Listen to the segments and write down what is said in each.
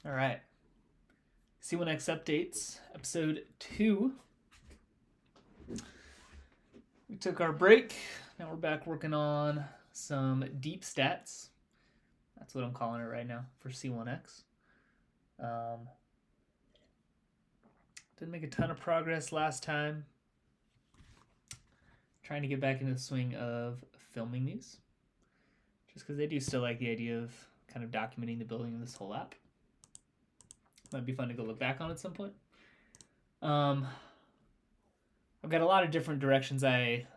All right. C1x Updates, episode 2. We took our break. Now we're back working on some deep stats. That's what I'm calling it right now for C1x. Didn't make a ton of progress last time. Trying to get back into the swing of filming these. Just because I do still like the idea of kind of documenting the building of this whole app. Might be fun to go look back on at some point. I've got a lot of different directions I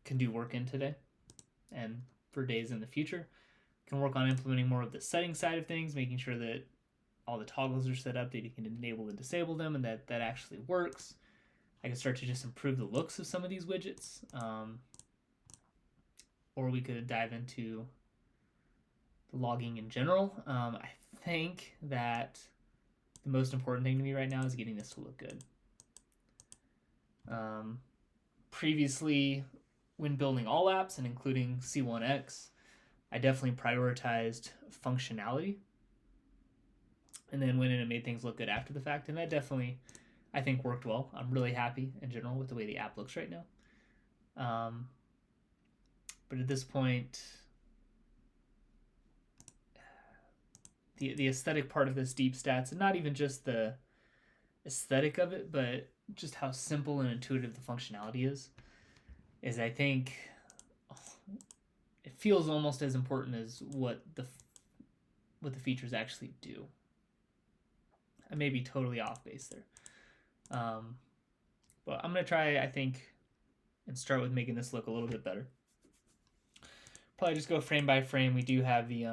can do work in today and for days in the future. Can work on implementing more of the setting side of things, making sure that all the toggles are set up, that you can enable and disable them, and that actually works. I can start to just improve the looks of some of these widgets. Or we could dive into the logging in general. I think that the most important thing to me right now is getting this to look good. Previously, when building all apps and including C1x, I definitely prioritized functionality and then went in and made things look good after the fact. And that definitely, I think, worked well. I'm really happy in general with the way the app looks right now. But at this point, the aesthetic part of this deep stats, and not even just the aesthetic of it, but just how simple and intuitive the functionality is I think it feels almost as important as what the features actually do. I may be totally off base there. But I'm going to try, I think, and start with making this look a little bit better. Probably just go frame by frame. We do have the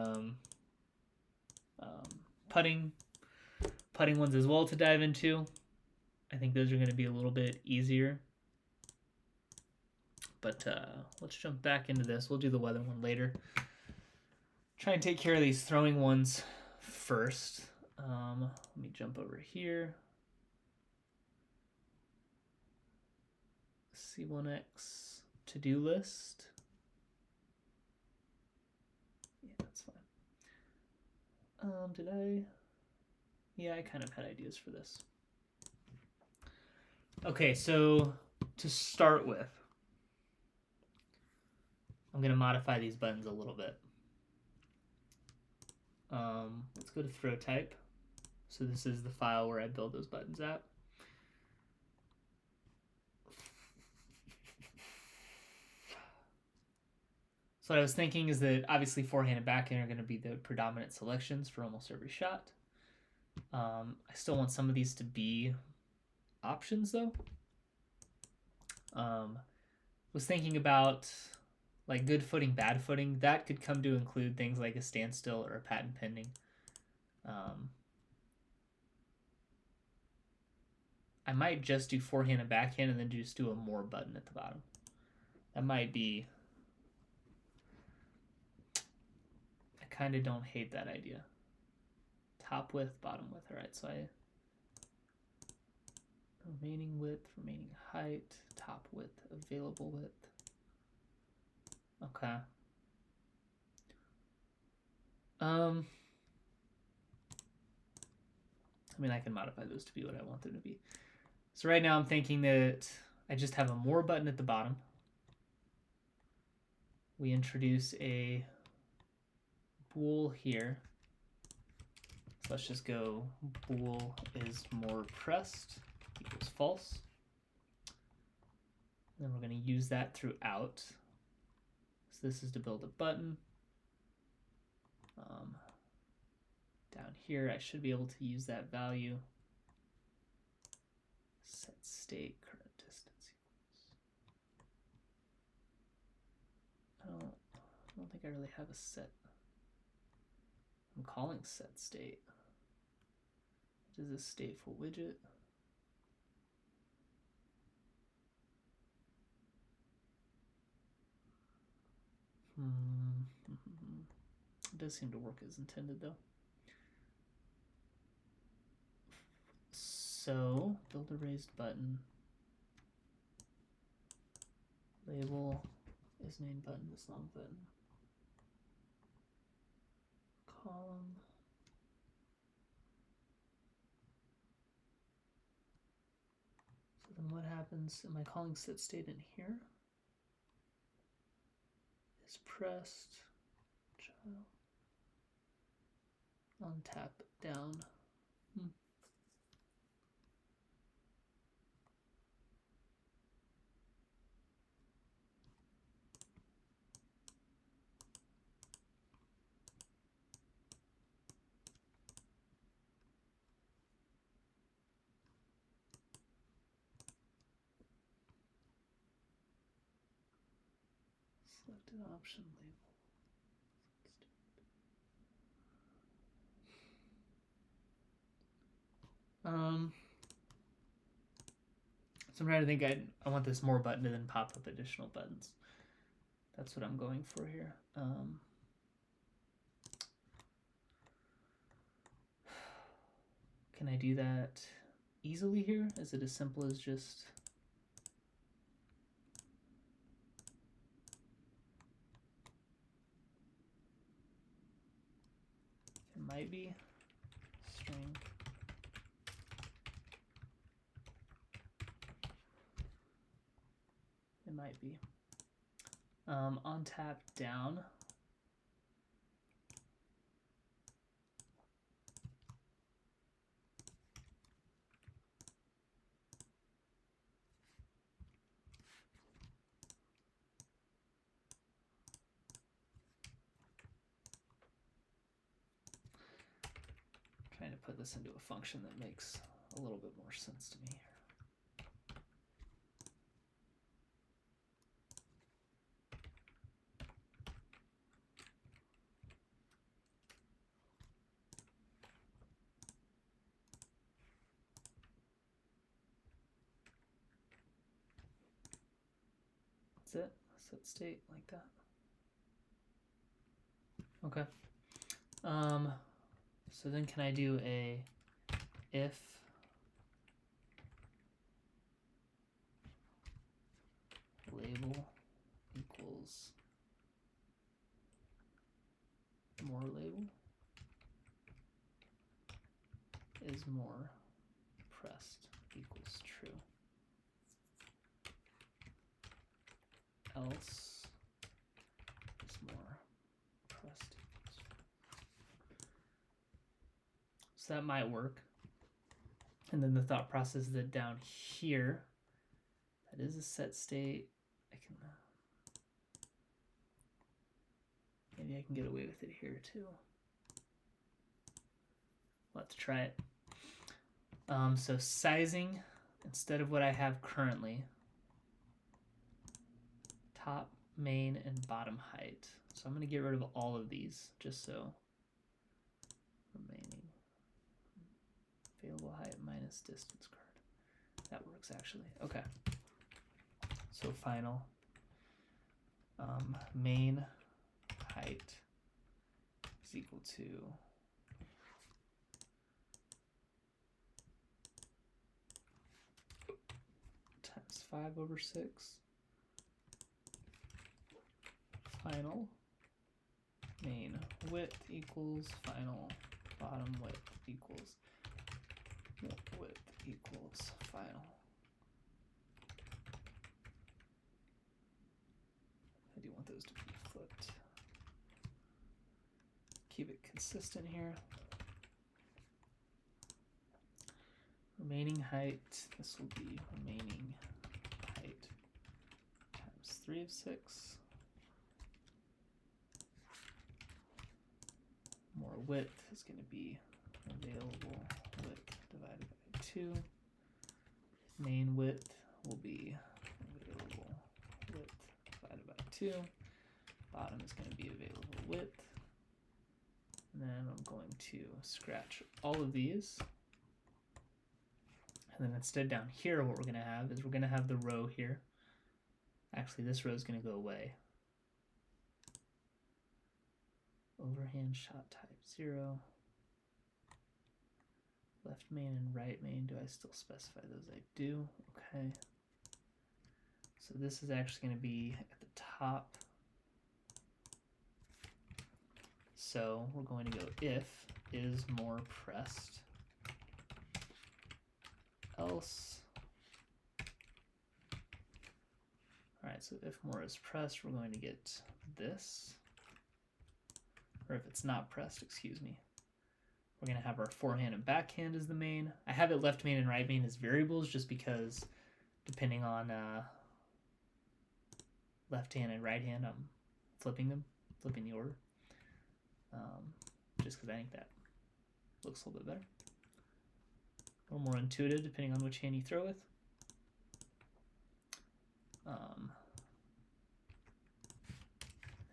putting ones as well to dive into. I think those are going to be a little bit easier. But let's jump back into this. We'll do the weather one later. Try and take care of these throwing ones first. Let me jump over here. C1x to-do list. Yeah, that's fine. Did I? Yeah, I kind of had ideas for this. Okay, so to start with, I'm going to modify these buttons a little bit. Let's go to throw type. So this is the file where I build those buttons at. So what I was thinking is that obviously forehand and backhand are going to be the predominant selections for almost every shot. I still want some of these to be options though. Was thinking about like good footing, bad footing. That could come to include things like a standstill or a patent pending. I might just do forehand and backhand and then just do a more button at the bottom. That might be... I kind of don't hate that idea. Top width, bottom width. All right, so remaining width, remaining height, top width, available width. Okay. I mean, I can modify those to be what I want them to be. So right now I'm thinking that I just have a more button at the bottom. We introduce a bool here. So let's just go bool is more pressed equals false. And then we're going to use that throughout. So this is to build a button. Down here, I should be able to use that value. Set state current distance equals. I don't think I really have a set. I'm calling set state. What is this stateful widget? It does seem to work as intended though. So build a raised button. Label is named button, this long button. Column. then what happens? Am I calling set state in here? Is pressed, child, on tap down. Selected option label. So I'm trying to think. I want this more button to then pop up additional buttons. That's what I'm going for here. Can I do that easily here? Is it as simple as just it might be string. It might be. On tap down. Trying to put this into a function that makes a little bit more sense to me. That's it. Set state like that. Okay. So then can I do a if label equals more label is more pressed equals true. Else is more pressed equals true. So that might work. And then the thought process is that down here, that is a set state. Maybe I can get away with it here too. Let's try it. So sizing, instead of what I have currently, top, main, and bottom height. So I'm going to get rid of all of these, just so remaining. Available height minus distance card. That works actually. Okay. So final. Main height is equal to times 5/6. Final main width equals final bottom width equals width equals final. I do want those to be flipped. Keep it consistent here. Remaining height, this will be remaining height times 3/6. More width is going to be available width divided by 2. Main width will be available width divided by 2. Bottom is going to be available width. And then I'm going to scratch all of these. And then instead down here, what we're going to have is we're going to have the row here. Actually, this row is going to go away. Overhand shot type 0. Left main and right main, do I still specify those? I do. Okay. So this is actually going to be at the top. So we're going to go if is more pressed, else All right, so if more is pressed, we're going to get this. Or if it's not pressed, excuse me. We're going to have our forehand and backhand as the main. I have it left main and right main as variables just because depending on left hand and right hand, I'm flipping the order. Just because I think that looks a little bit better. A little more intuitive depending on which hand you throw with.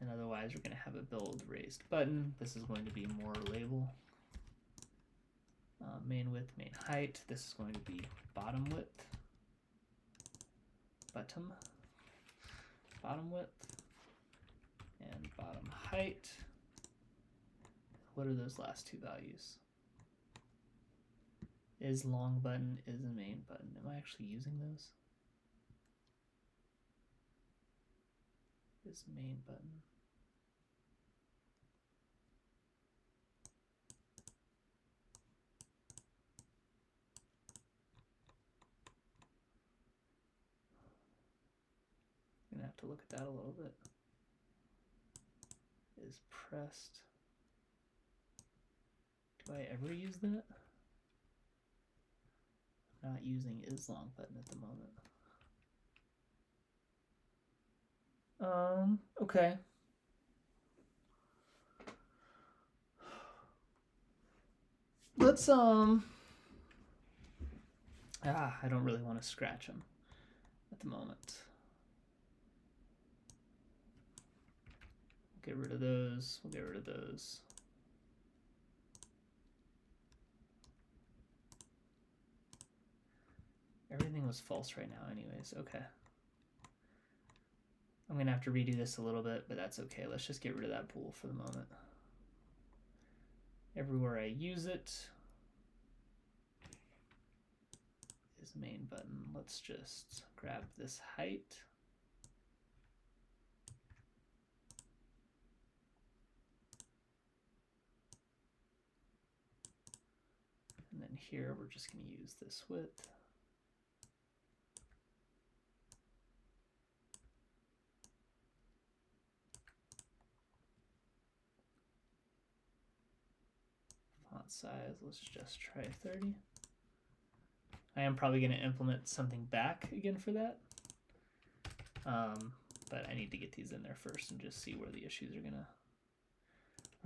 And otherwise, we're going to have a build raised button. This is going to be more label. Main width, main height. This is going to be bottom width. Bottom width. And bottom height. What are those last two values? Is long button, is a main button. Am I actually using those? Is main button. I'm gonna have to look at that a little bit. Is pressed. Do I ever use that? Not using is long button at the moment. Okay. Let's I don't really want to scratch them at the moment. We'll get rid of those. We'll get rid of those. Everything was false right now anyways. Okay. I'm going to have to redo this a little bit, but that's okay. Let's just get rid of that pool for the moment. Everywhere I use it is main button. Let's just grab this height. And then here we're just going to use this width. Font size, let's just try 30. I am probably going to implement something back again for that. But I need to get these in there first and just see where the issues are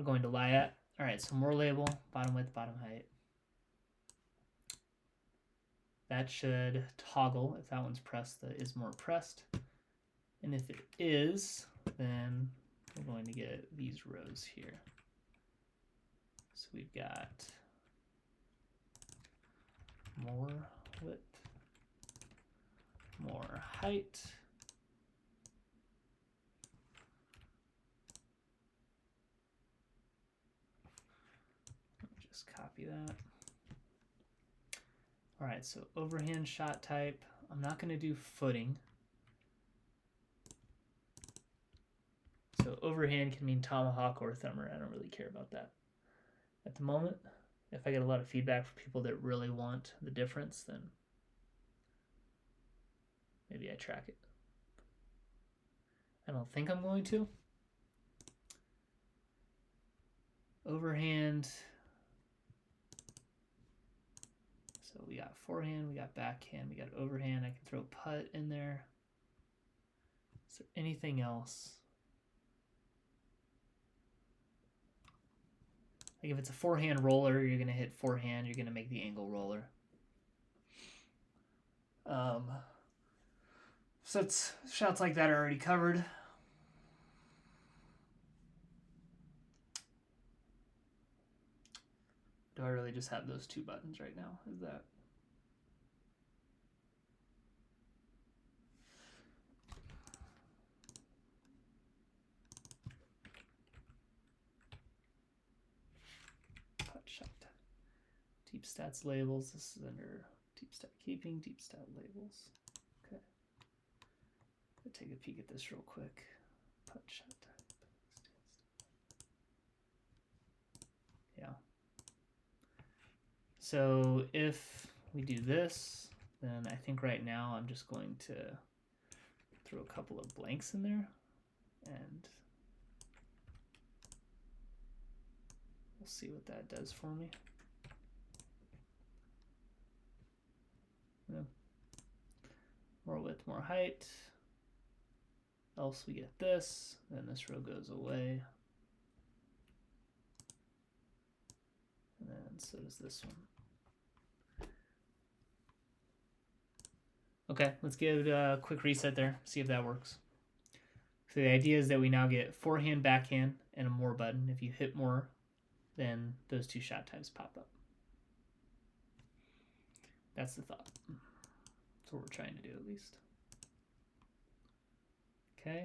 going to lie at. All right, so more label, bottom width, bottom height. That should toggle if that one's pressed, the is more pressed. And if it is, then we're going to get these rows here. So we've got more width, more height. Just copy that. All right, so overhand shot type. I'm not going to do footing. So overhand can mean tomahawk or thumber. I don't really care about that at the moment. If I get a lot of feedback from people that really want the difference, then maybe I track it. I don't think I'm going to. Overhand. So we got forehand, we got backhand, we got overhand. I can throw putt in there. Is there anything else? Like if it's a forehand roller, you're going to hit forehand, you're going to make the angle roller. So it's shots like that are already covered. Do I really just have those two buttons right now? Is that? Putt shot. Deep stats labels. This is under deep stat keeping, deep stat labels. Okay. Let's take a peek at this real quick. Putt shot type. Yeah. So if we do this, then I think right now I'm just going to throw a couple of blanks in there, and we'll see what that does for me. Yeah. More width, more height. Else we get this, then this row goes away. And then so does this one. Okay, let's give it a quick reset there, see if that works. So the idea is that we now get forehand, backhand, and a more button. If you hit more, then those two shot types pop up. That's the thought. That's what we're trying to do at least. Okay.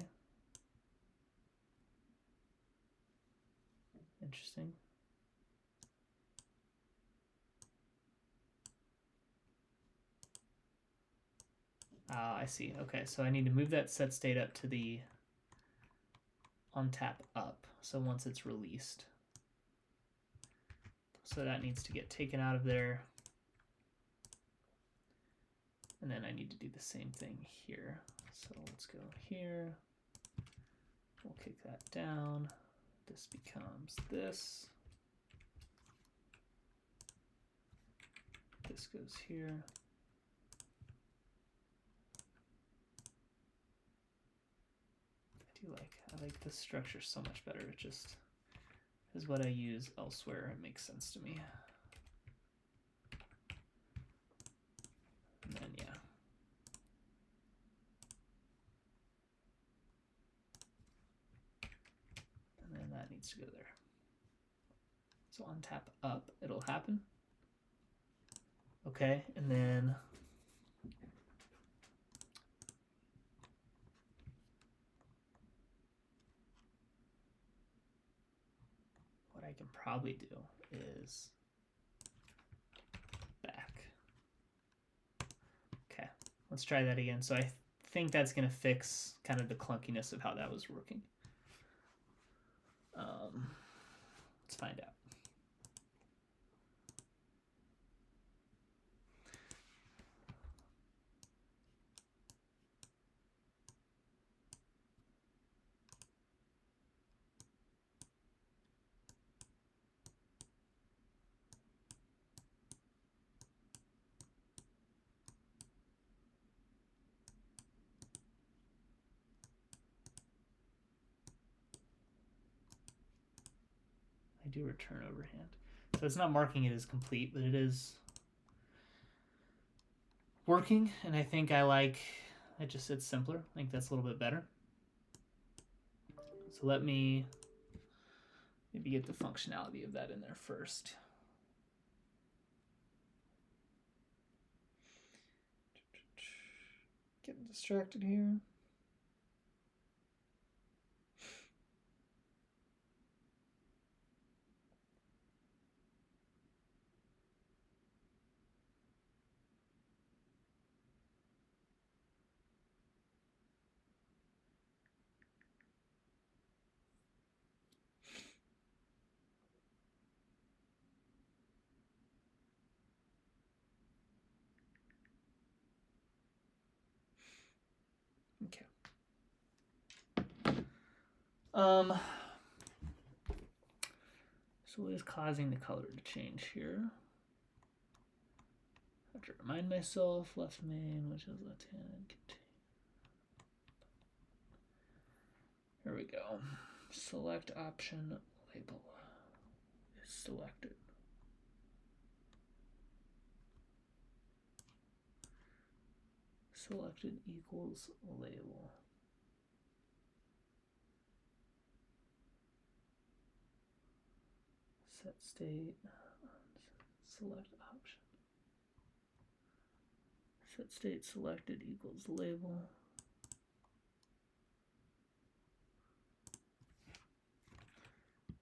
Interesting. I see. Okay, so I need to move that set state up to the on tap up. So once it's released. So that needs to get taken out of there. And then I need to do the same thing here. So let's go here. We'll kick that down. This becomes this. This goes here. I like this structure so much better. It just is what I use elsewhere. It makes sense to me. And then yeah. And then that needs to go there. So on tap up, it'll happen. Okay, and then what I can probably do is back. Okay, let's try that again. So I think that's going to fix kind of the clunkiness of how that was working. Let's find out. I do return overhand. So it's not marking it as complete, but it is working, and I think I like it. Just it's simpler. I think that's a little bit better. So let me maybe get the functionality of that in there first. Getting distracted here. Okay. So what is causing the color to change here? I have to remind myself, left main, which is left hand. Here we go. Select option label is selected. Selected equals label. Set state, select option. Set state selected equals label.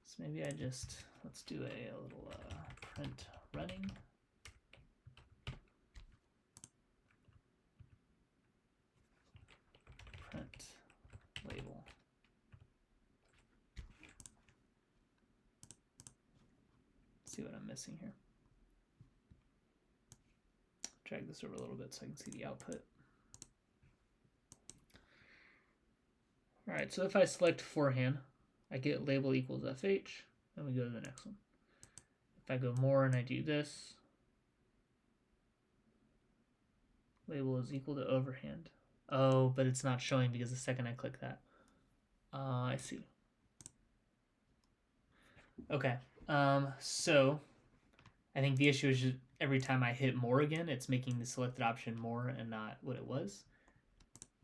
So maybe I just, let's do a little print running. Print label. See what I'm missing here. Drag this over a little bit so I can see the output. All right, so if I select forehand, I get label equals FH, and we go to the next one. If I go more and I do this, label is equal to overhand. Oh, but it's not showing because the second I click that. I see. Okay, so I think the issue is just every time I hit more again, it's making the selected option more and not what it was.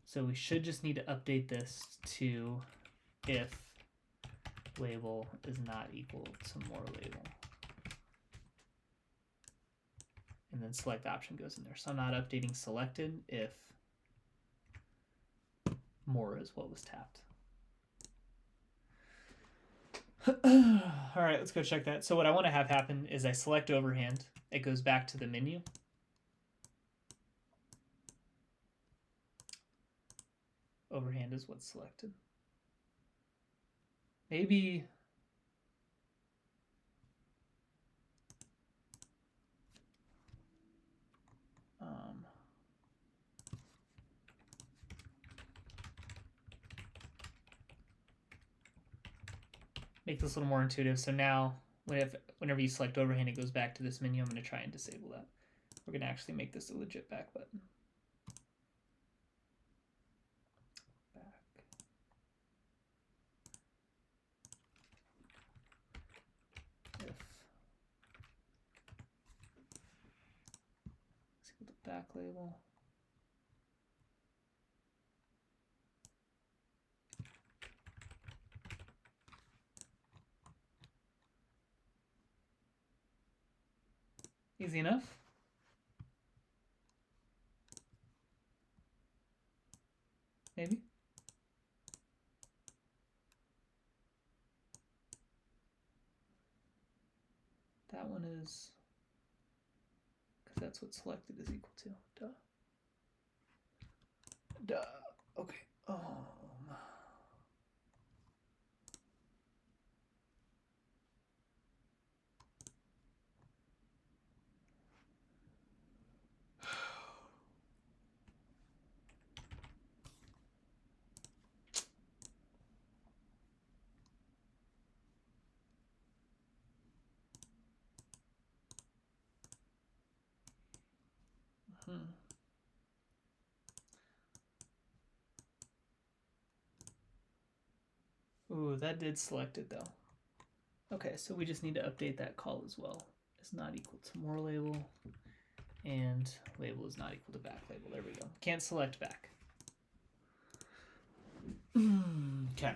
So we should just need to update this to if label is not equal to more label. And then select option goes in there. So I'm not updating selected if more is what was tapped. All right, let's go check that. So what I want to have happen is I select overhand. It goes back to the menu. Overhand is what's selected. Maybe make this a little more intuitive. So now whenever you select overhand, it goes back to this menu. I'm going to try and disable that. We're going to actually make this a legit back button. Back. If let's see the back label. Easy enough. Maybe. That one is, because that's what selected is equal to. Duh. Duh. Okay. Ooh, that did select it though. Okay, so we just need to update that call as well. It's not equal to more label, and label is not equal to back label. There we go. Can't select back. Okay.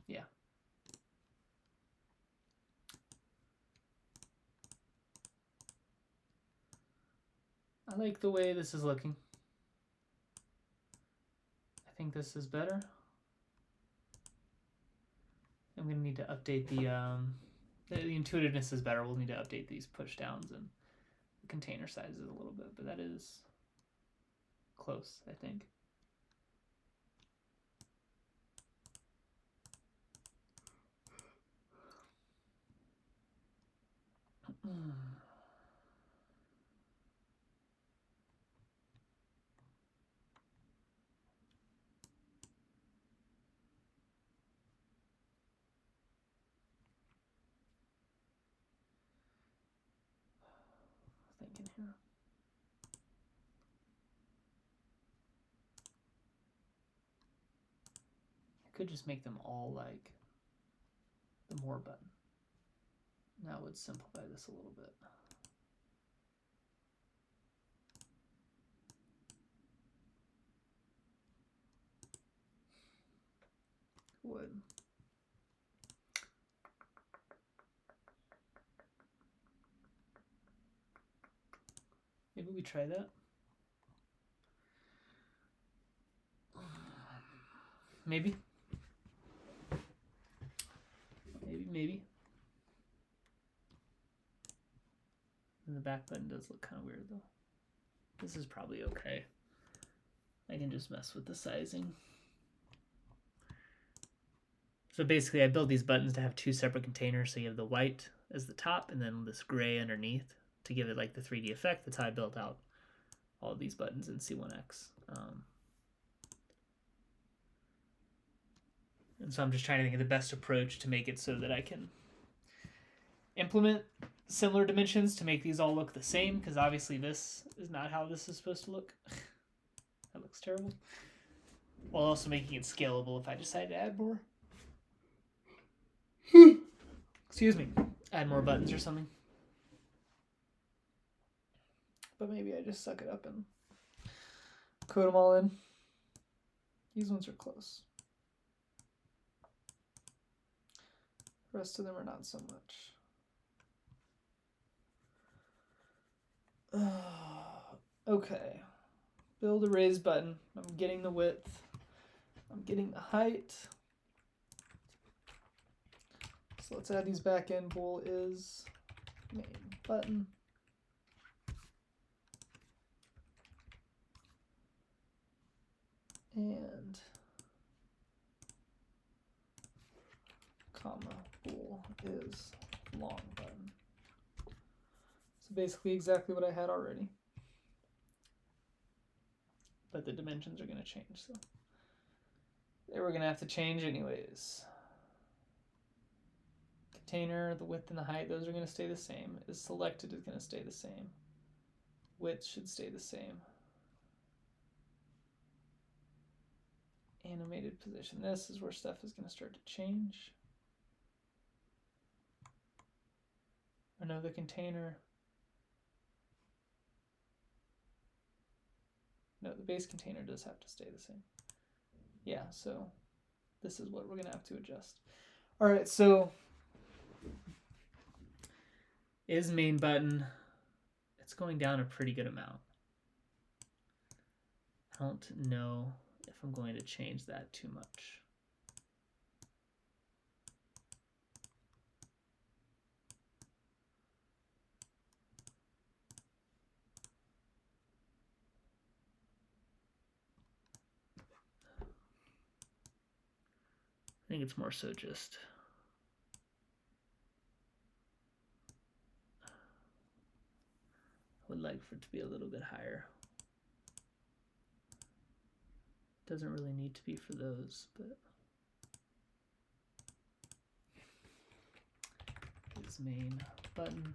Yeah. I like the way this is looking. I think this is better. I'm going to need to update the intuitiveness is better. We'll need to update these push downs and the container sizes a little bit, but that is close, I think. Thinking here. I could just make them all like the more button. That would simplify this a little bit. Would. Maybe we try that. Maybe. Maybe. And the back button does look kind of weird though. This is probably okay. I can just mess with the sizing. So basically I build these buttons to have two separate containers. So you have the white as the top and then this gray underneath to give it like the 3D effect. That's how I built out all of these buttons in C1x. And so I'm just trying to think of the best approach to make it so that I can implement similar dimensions to make these all look the same, because obviously this is not how this is supposed to look. That looks terrible. While also making it scalable if I decide to add more. Excuse me. Add more buttons or something. But maybe I just suck it up and code them all in. These ones are close. The rest of them are not so much. Okay. Build a raise button. I'm getting the width. I'm getting the height. So let's add these back in. Bool is main button. And comma bool is long button. So basically exactly what I had already. But the dimensions are going to change, so they were going to have to change anyways. Container, the width and the height, those are going to stay the same. Is selected is going to stay the same. Width should stay the same. Animated position. This is where stuff is going to start to change. Or no, the container. No, the base container does have to stay the same. Yeah, so this is what we're going to have to adjust. All right, so is main button, it's going down a pretty good amount. I don't know if I'm going to change that too much. I think it's more so just I would like for it to be a little bit higher. Doesn't really need to be for those, but is main button.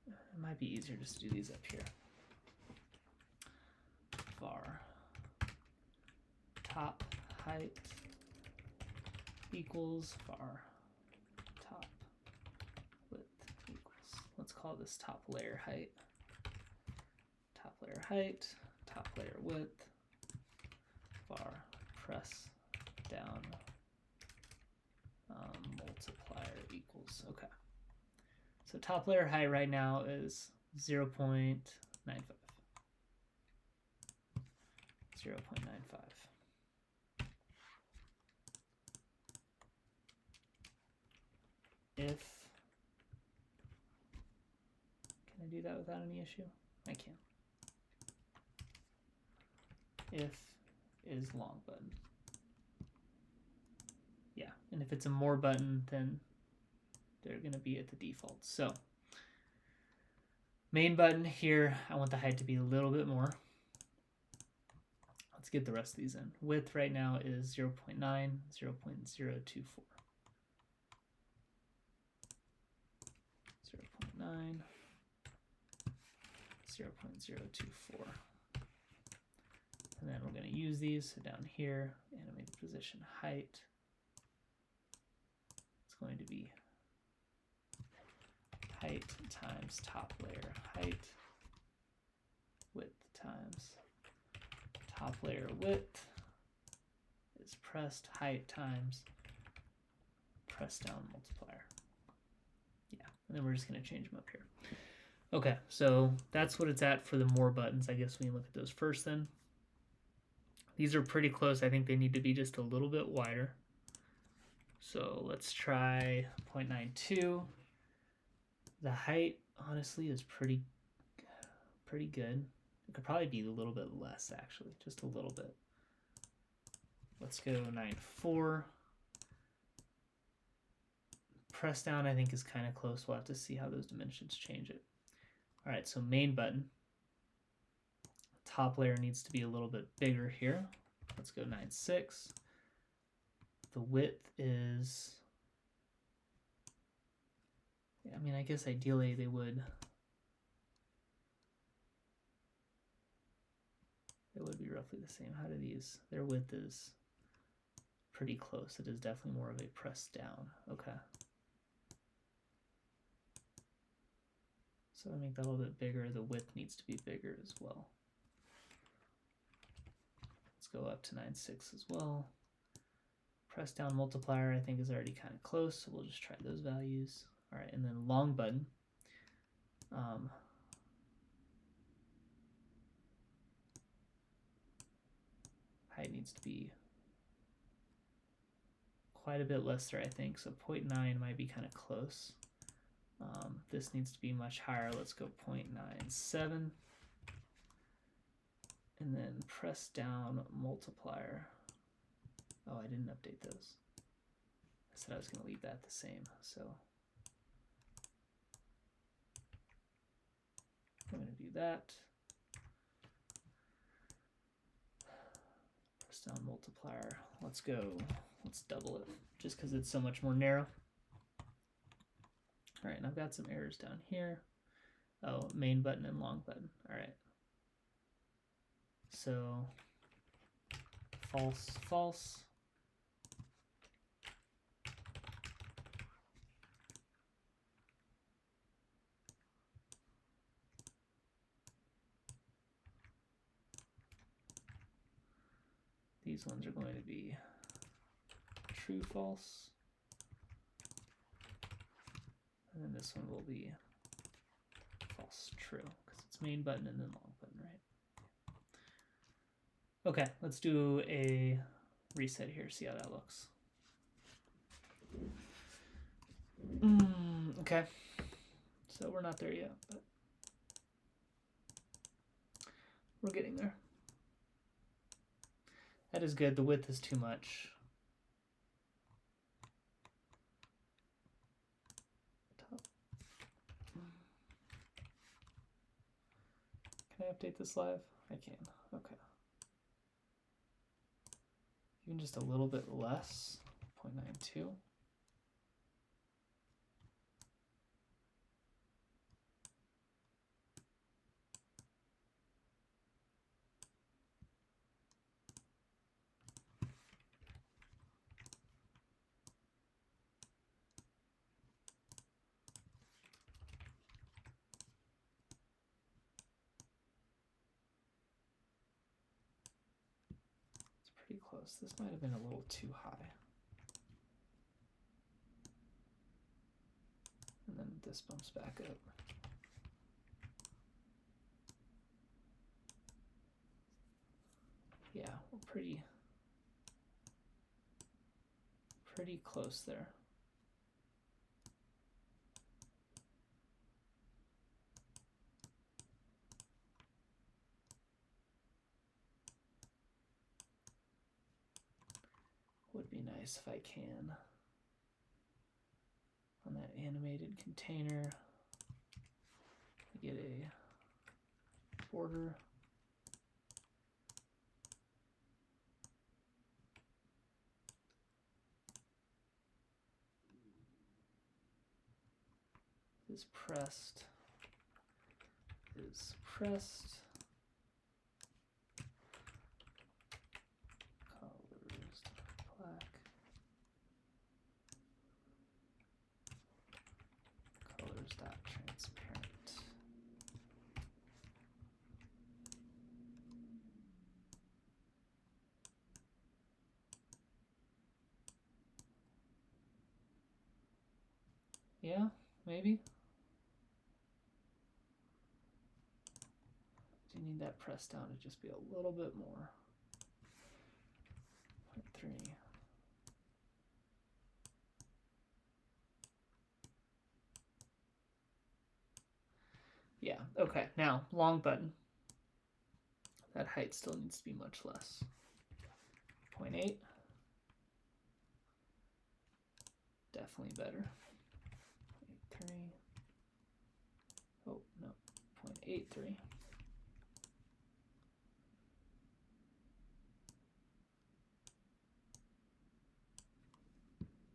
It might be easier just to do these up here. Var top height equals var top width equals. Let's call this top layer height. Top layer height, top layer width, var press down multiplier equals. Okay. So top layer height right now is 0.95. 0.95. If, can I do that without any issue? I can. If is long button. Yeah, and if it's a more button, then they're going to be at the default. So main button here, I want the height to be a little bit more. Let's get the rest of these in. Width right now is 0.9, 0.024. 0.9, 0.024. And then we're going to use these. So down here, animated position height. It's going to be height times top layer height, width times top layer width is pressed height times press down multiplier. Yeah, and then we're just going to change them up here. Okay, so that's what it's at for the more buttons. I guess we can look at those first then. These are pretty close. I think they need to be just a little bit wider. So let's try 0.92. The height, honestly, is pretty good. It could probably be a little bit less, actually, just a little bit. Let's go 9.4. press down I think is kind of close. We'll have to see how those dimensions change it. All right, so main button. Top layer needs to be a little bit bigger here. Let's go 9.6. The width is, I mean, I guess ideally they would be roughly the same. How do these, their width is pretty close. It is definitely more of a press down. Okay. So I make that a little bit bigger. The width needs to be bigger as well. Let's go up to 9.6 as well. Press down multiplier I think is already kind of close, so we'll just try those values. All right, and then long button. Height needs to be quite a bit less there, I think. So 0.9 might be kind of close. This needs to be much higher. Let's go 0.97. And then press down multiplier. Oh, I didn't update those. I said I was going to leave that the same. So I'm going to do that. Press down multiplier. Let's go. Let's double it just because it's so much more narrow. All right, and I've got some errors down here. Oh, main button and long button. All right. So false, false. These ones are going to be true, false. And then this one will be false, true, because it's main button and then long button, right? Okay, let's do a reset here, see how that looks. Okay, so we're not there yet, but we're getting there. That is good. The width is too much. Can I update this live? I can. Okay. Even just a little bit less, 0.92. Pretty close. This might have been a little too high. And then this bumps back up. Yeah, we're pretty close there. Would be nice if I can, on that animated container, get a border. Is pressed. Transparent. Yeah, maybe. Do you need that press down to just be a little bit more? 0.3. Yeah, okay, now long button. That height still needs to be much less. 0.8. Definitely better. Oh, no, 0.83.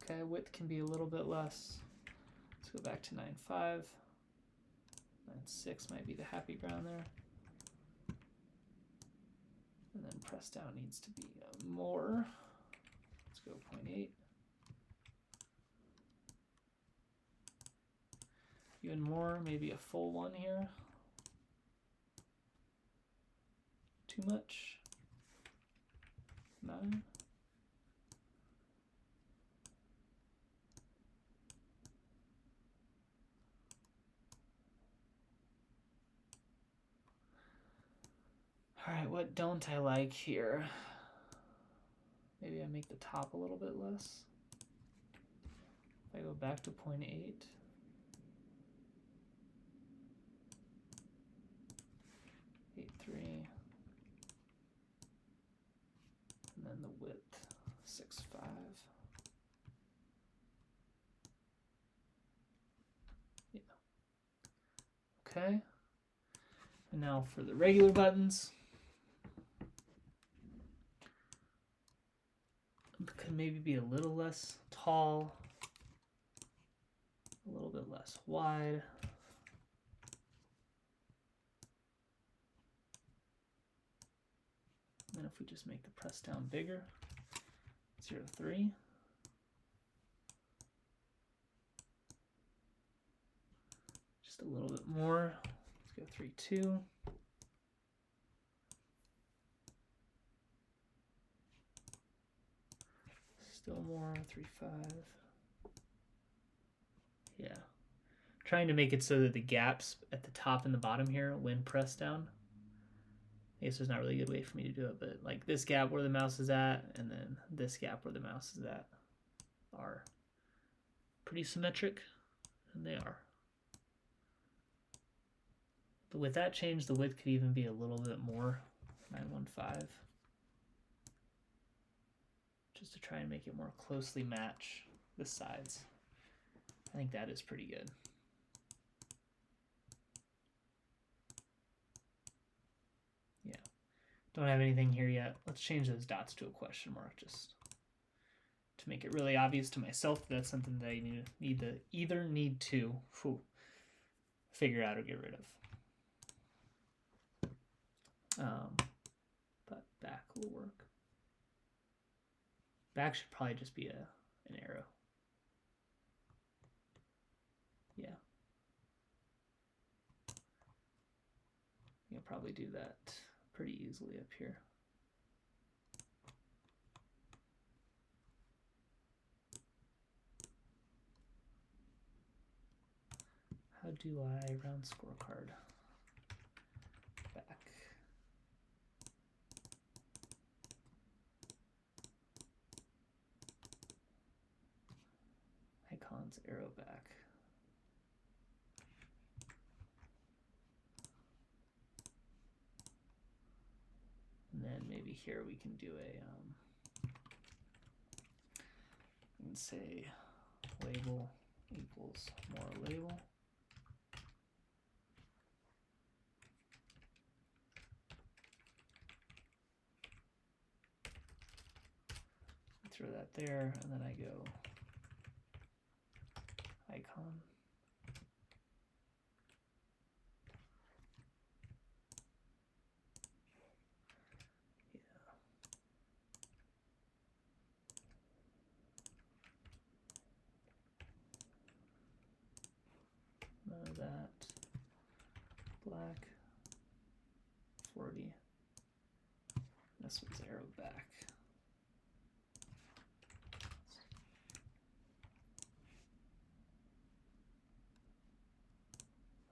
Okay, width can be a little bit less. Let's go back to 9.5. 9.6 might be the happy ground there. And then press down needs to be more. Let's go 0.8. Even more, maybe a full one here. Too much. 9. All right, what don't I like here? Maybe I make the top a little bit less. If I go back to 0.8. 8.3. And then the width, 6.5. Yeah. Okay. And now for the regular buttons. Could maybe be a little less tall, a little bit less wide. And then if we just make the press down bigger, 0.3. Just a little bit more. Let's go 3.2. Still more, 3.5. Yeah. Trying to make it so that the gaps at the top and the bottom here, when pressed down, I guess there's not really a good way for me to do it, but like this gap where the mouse is at, and then this gap where the mouse is at are pretty symmetric, and they are. But with that change, the width could even be a little bit more, 9.15. Just to try and make it more closely match the sides. I think that is pretty good. Yeah. Don't have anything here yet. Let's change those dots to a question mark just to make it really obvious to myself that that's something that I either need to figure out or get rid of. But back will work. Back should probably just be an arrow. Yeah. You'll probably do that pretty easily up here. How do I round scorecard? Back. Icons, arrow back. And then maybe here we can do we can say label equals more label. Throw that there, and then I go icon. Yeah. None of that. Black. 40. This one's arrow back.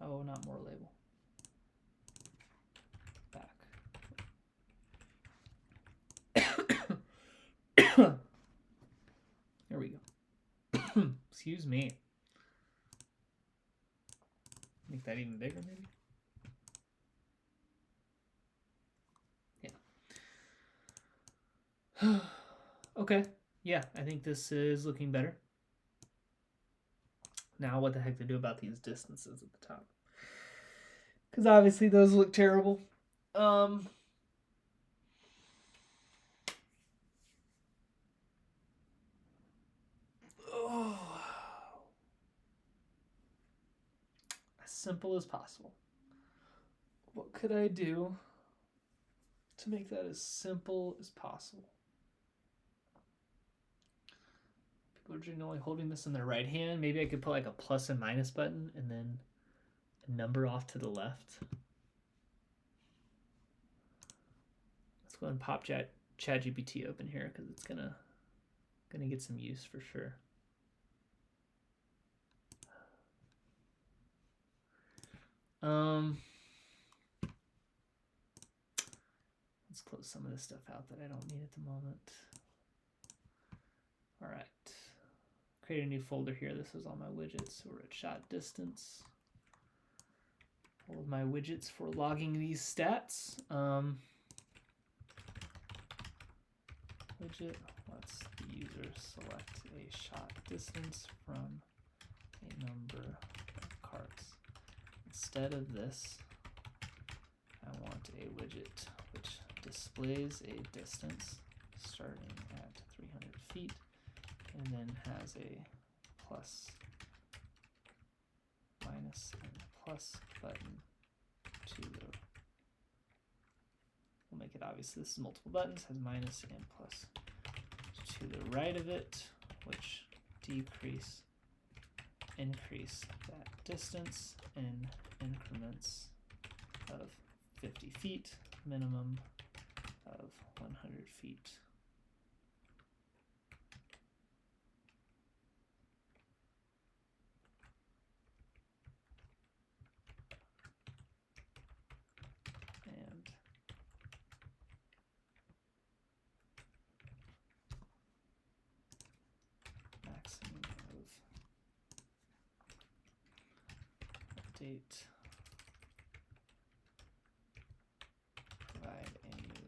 Oh, not more label. Back. There we go. Excuse me. Make that even bigger, maybe? Yeah. Okay. Yeah, I think this is looking better. Now what the heck to do about these distances at the top? Because obviously those look terrible. As simple as possible. What could I do to make that as simple as possible? People are generally holding this in their right hand. Maybe I could put like a plus and minus button and then a number off to the left. Let's go ahead and pop ChatGPT open here because it's gonna get some use for sure. Let's close some of this stuff out that I don't need at the moment. All right, create a new folder here. This is all my widgets. So we're at shot distance. All of my widgets for logging these stats. Widget lets the user select a shot distance from a number of carts. Instead of this, I want a widget which displays a distance starting at 300 feet and then has a plus, minus, and plus button to the, we'll make it obvious this is multiple buttons, has minus and plus to the right of it, which increase that distance in increments of 50 feet, minimum of 100 feet. And maximum of update. Provide a new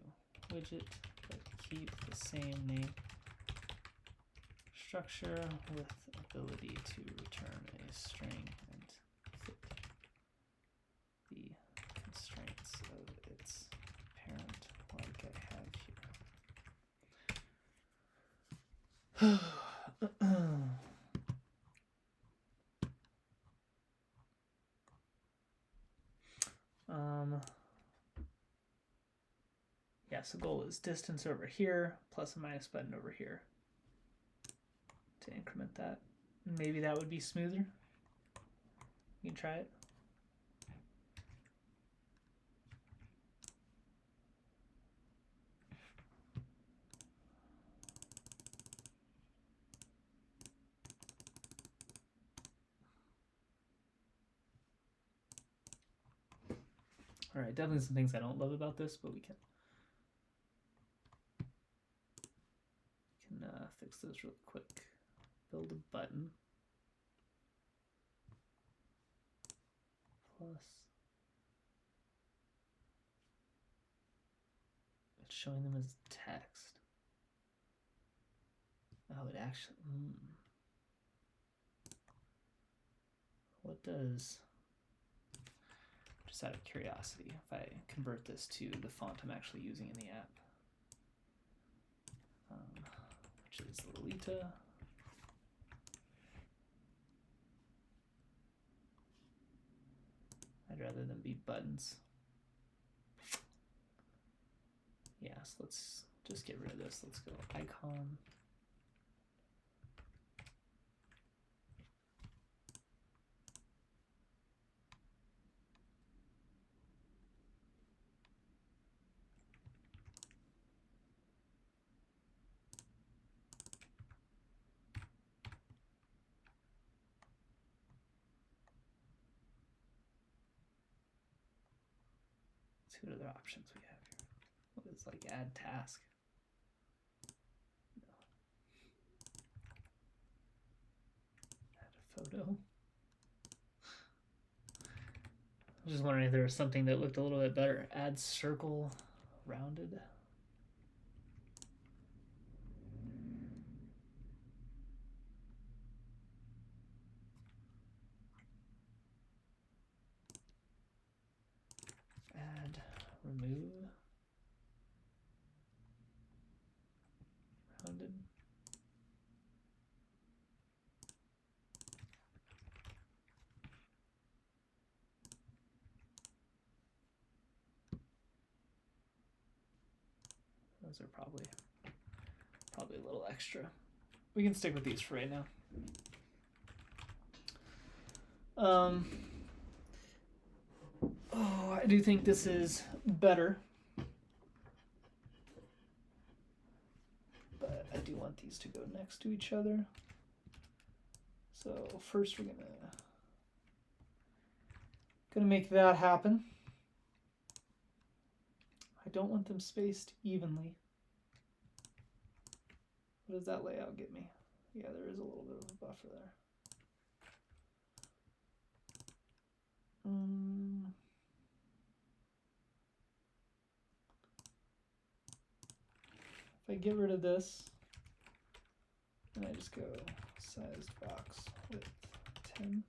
widget, but keep the same name structure with ability to return a string and fit the constraints of its parent like I have here. Yeah, so goal is distance over here, plus and minus button over here to increment that. Maybe that would be smoother. You can try it. All right, definitely some things I don't love about this, but we can fix those really quick. Build a button. Plus. It's showing them as text. Oh, it actually. What does. Just out of curiosity, if I convert this to the font I'm actually using in the app, which is Lolita. I'd rather them be buttons. Yeah, so let's just get rid of this. Let's go icon. What other options we have here? What is like add task? No. Add a photo. I was just wondering if there was something that looked a little bit better. Add circle rounded. remove rounded. Those are probably a little extra. We can stick with these for right now. Oh, I do think this is better. But I do want these to go next to each other. So first we're gonna make that happen. I don't want them spaced evenly. What does that layout get me? Yeah, there is a little bit of a buffer there. If I get rid of this, and I just go sized box width 10.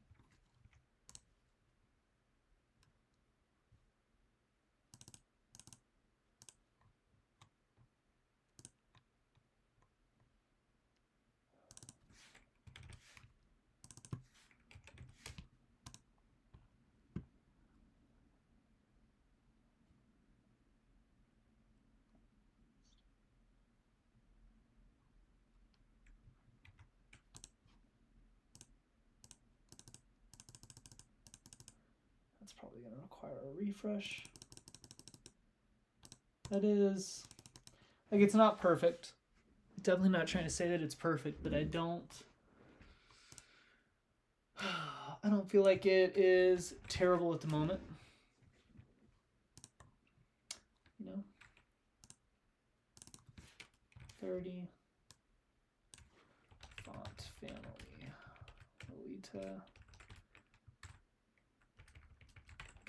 That's probably going to require a refresh. That is, like, it's not perfect. Definitely not trying to say that it's perfect, but I don't feel like it is terrible at the moment. You know, 30 font family, Lolita,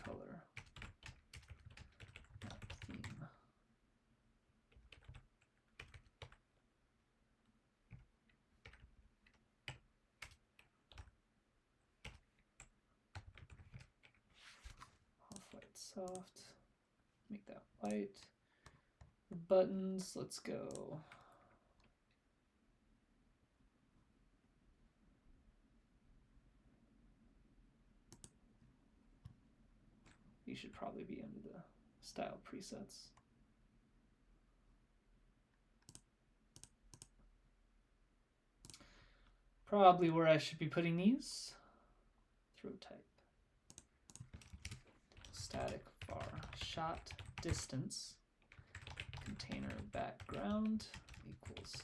color, not theme. Off-white soft, make that white. The buttons, let's go. These should probably be under the style presets. Probably where I should be putting these. Throw type. Static var shot distance container background equals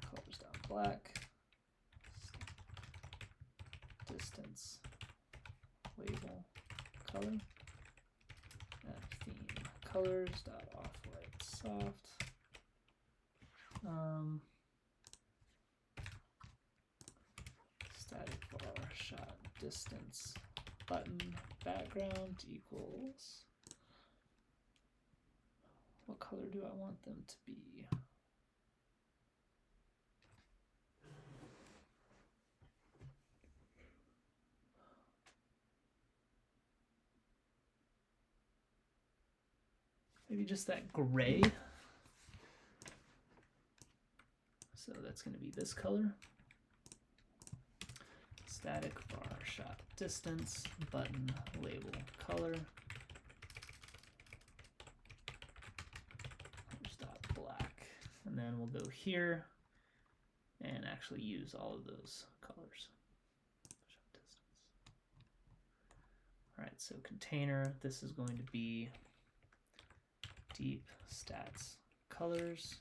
colors down black distance label color and theme colors dot off white soft. Static var shot distance button background equals, what color do I want them to be? Maybe just that gray. So that's going to be this color. Static var shot distance button label color. Black, and then we'll go here and actually use all of those colors. All right, so container, this is going to be deep stats colors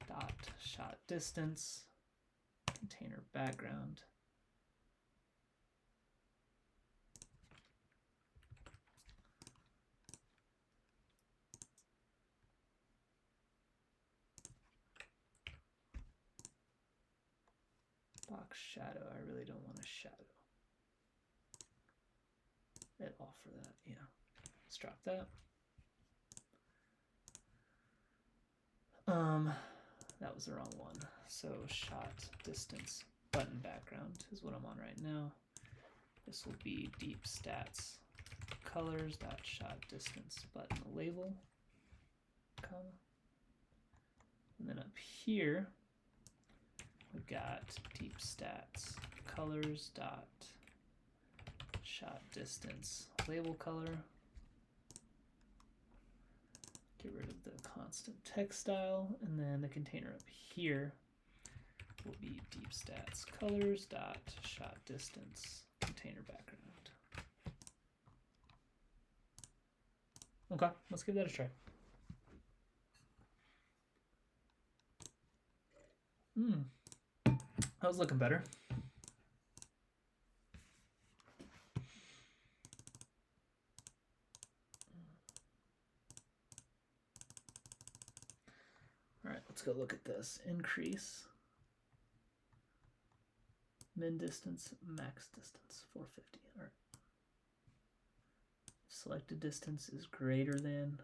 dot shot distance container background. Box shadow, I really don't want a shadow. It off for that, yeah. Let's drop that. That was the wrong one. So shot distance button background is what I'm on right now. This will be deep stats colors dot shot distance button label, comma. And then up here, we've got deep stats colors dot shot distance label color. Get rid of the constant text style, and then the container up here will be deep stats colors dot shot distance container background. Okay, let's give that a try. That was looking better. All right, let's go look at this. Increase min distance, max distance, 450. All right. Selected distance is greater than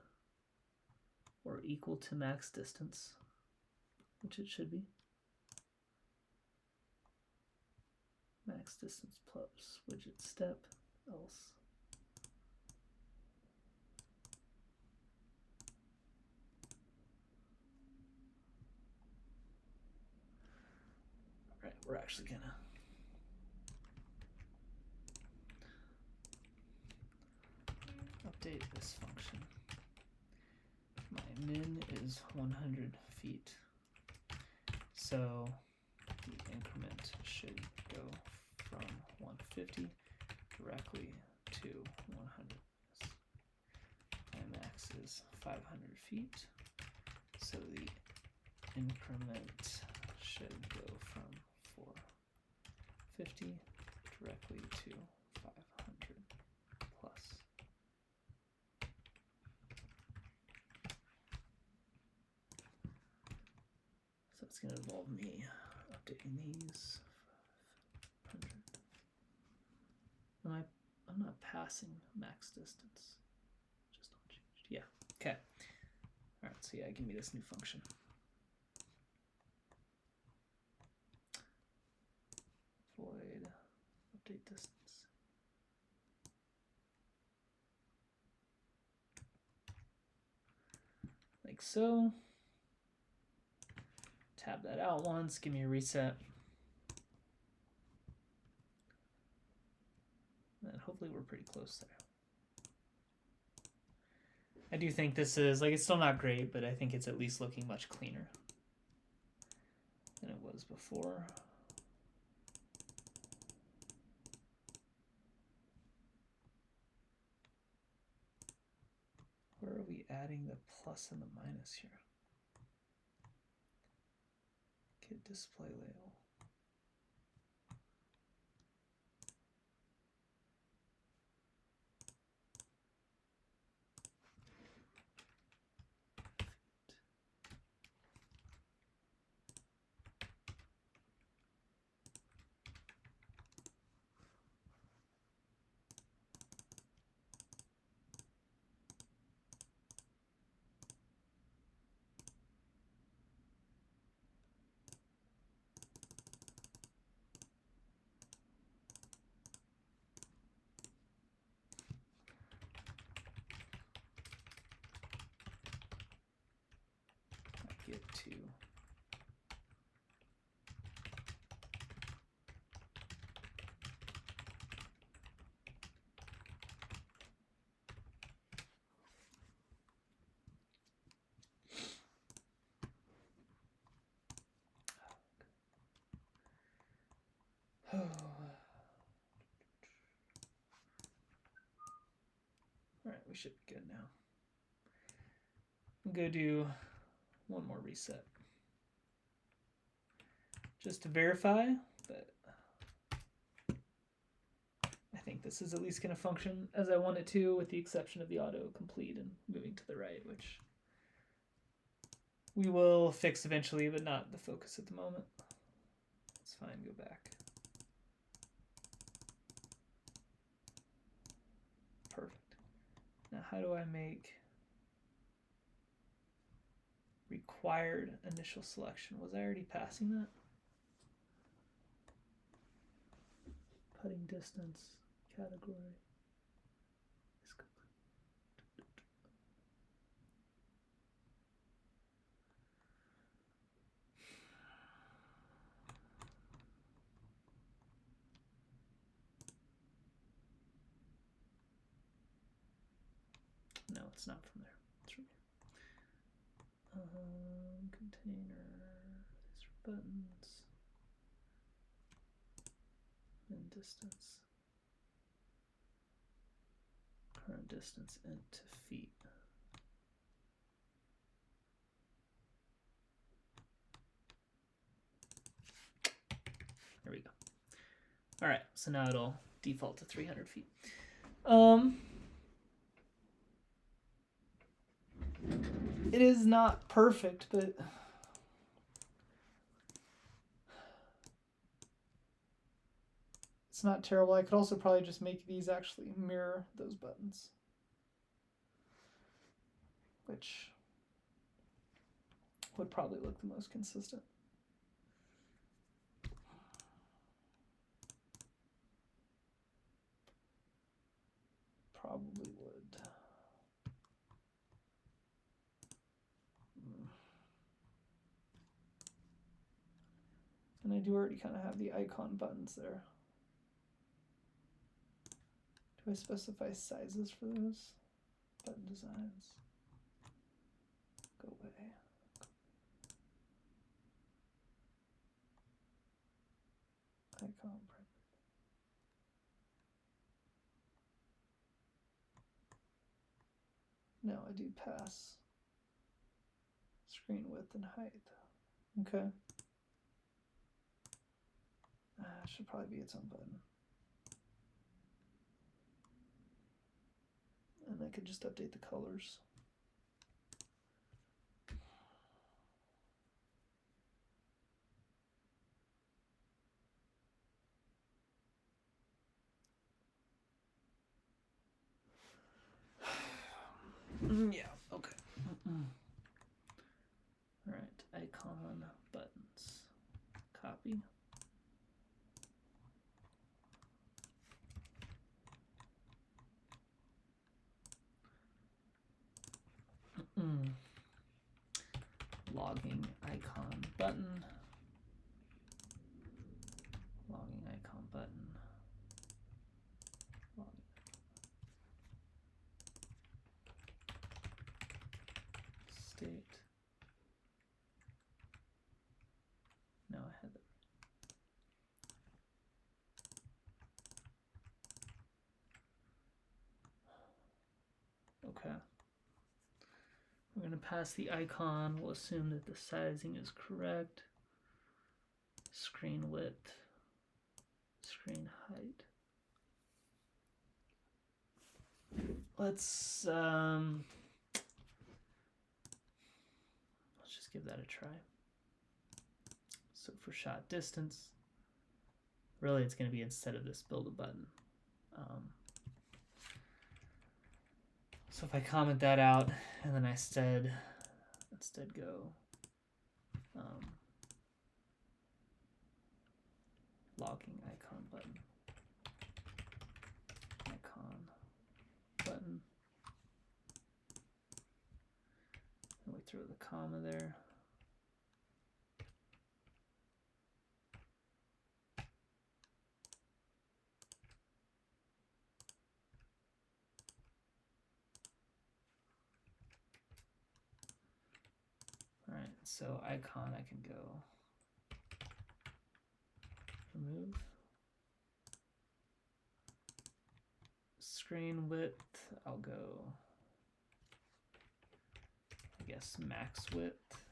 or equal to max distance, which it should be. Max distance plus widget step, else. All right, we're actually gonna update this function. My min is 100 feet, so the increment should go from 150 directly to 100. My max is 500 feet, so the increment should go from 450 directly to 500 plus. So it's going to involve me updating these. 500. I'm not passing max distance. Just unchanged. Yeah. Okay. All right. So yeah, give me this new function. Void update distance. Like so. Tab that out once. Give me a reset. And hopefully we're pretty close there. I do think this is, like, it's still not great, but I think it's at least looking much cleaner than it was before. Where are we adding the plus and the minus here? Get display label. Get to all right, we should be good now. I'm gonna do one more reset just to verify, but I think this is at least going to function as I want it to, with the exception of the autocomplete and moving to the right, which we will fix eventually, but not the focus at the moment. It's fine, go back. Perfect. Now how do I make required initial selection? Was I already passing that? Putting distance, category. it's not from there. It's from here. Container. These are buttons. And distance. Current distance into feet. There we go. All right, so now it'll default to 300 feet. It is not perfect, but it's not terrible. I could also probably just make these actually mirror those buttons, which would probably look the most consistent. Probably would. And I do already kind of have the icon buttons there. Do I specify sizes for those button designs? Go away. Icon print. No, I do pass screen width and height. Okay. It should probably be its own button. And I could just update the colors. Yeah, okay. All right, icon buttons. Copy. Logging icon button. Logging icon button. Logging. State. No, I had that. Okay. We're going to pass the icon. We'll assume that the sizing is correct. Screen width. Screen height. Let's just give that a try. So for shot distance, really it's going to be instead of this build a button. So if I comment that out and then I instead go logging icon button, and we throw the comma there. All right, so icon I can go remove. Screen width, I'll go, I guess, max width,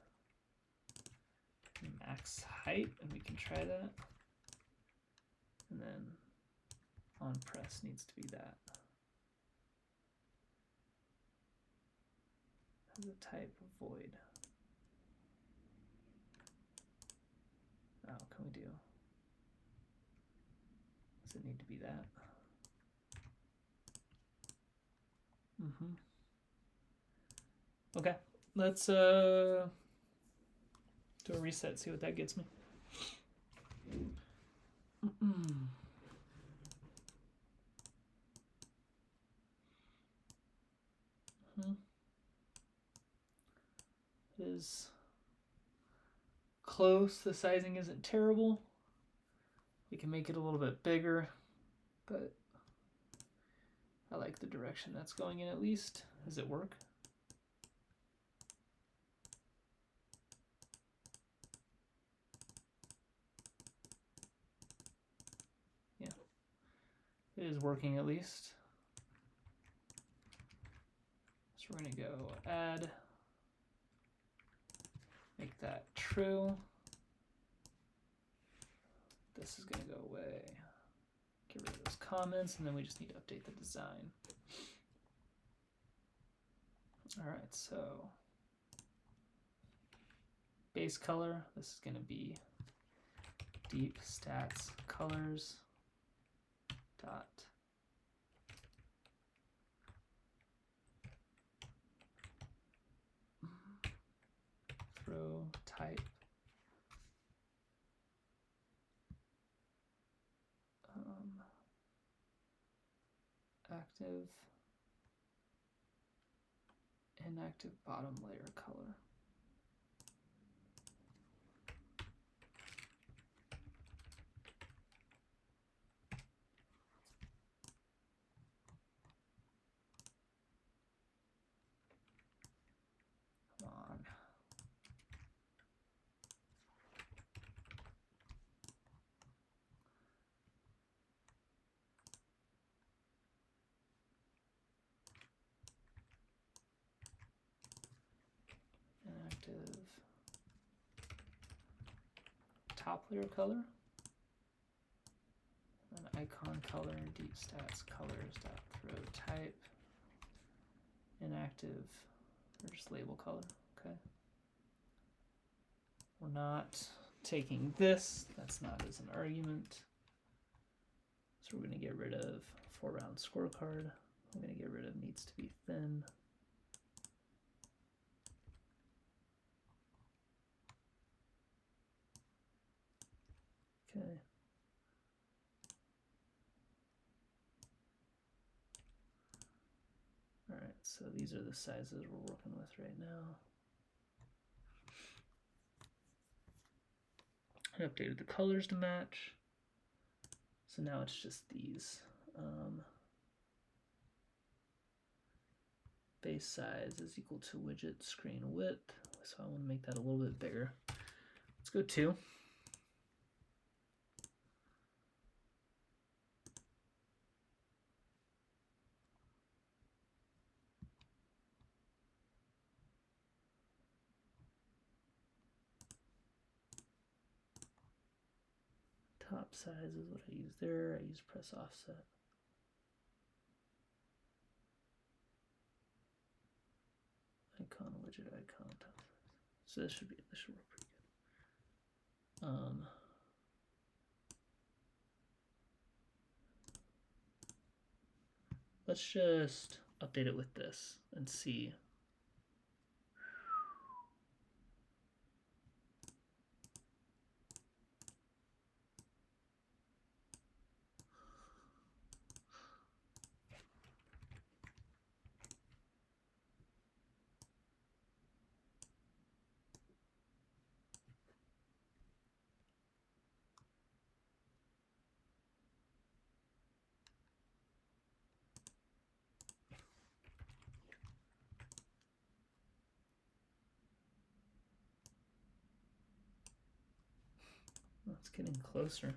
max height, and we can try that. And then on press needs to be that. Has a type of void. Oh, can we do? Does it need to be that? Okay, let's do a reset, see what that gets me. It is close, the sizing isn't terrible. We can make it a little bit bigger, but I like the direction that's going in at least. Does it work? Yeah, it is working at least. So we're going to go add, make that true. This is going to go away. Get rid of those comments, and then we just need to update the design. All right, so base color, this is going to be deep stats colors dot throw type active inactive bottom layer color. Come on. Inactive top layer color. And icon color, deep stats colors dot throw type inactive, or just label color. Okay. We're not taking this. That's not as an argument. So we're going to get rid of 4-round scorecard. I'm going to get rid of needs to be thin. Okay. All right, so these are the sizes we're working with right now. I updated the colors to match. So now it's just these. Base size is equal to widget screen width. So I want to make that a little bit bigger. Let's go 2. Top size is what I use there. I use press offset. Icon, widget, icon, top size. So this should work pretty good. Let's just update it with this and see. It's getting closer.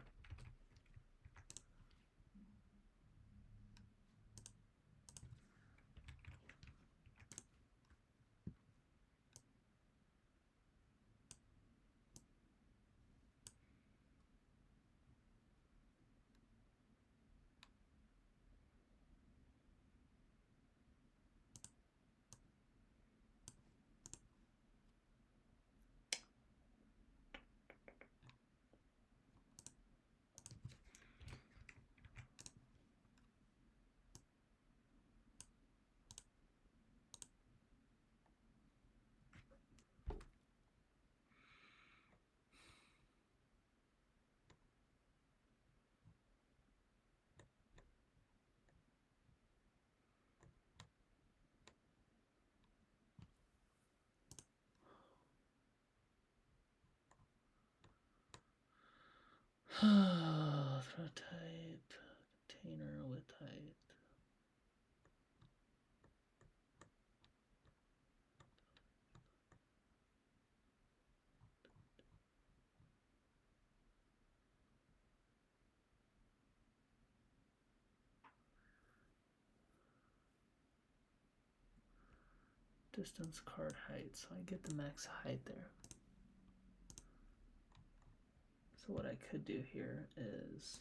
Throw type, container with height. distance card height, so I get the max height there. So what I could do here is,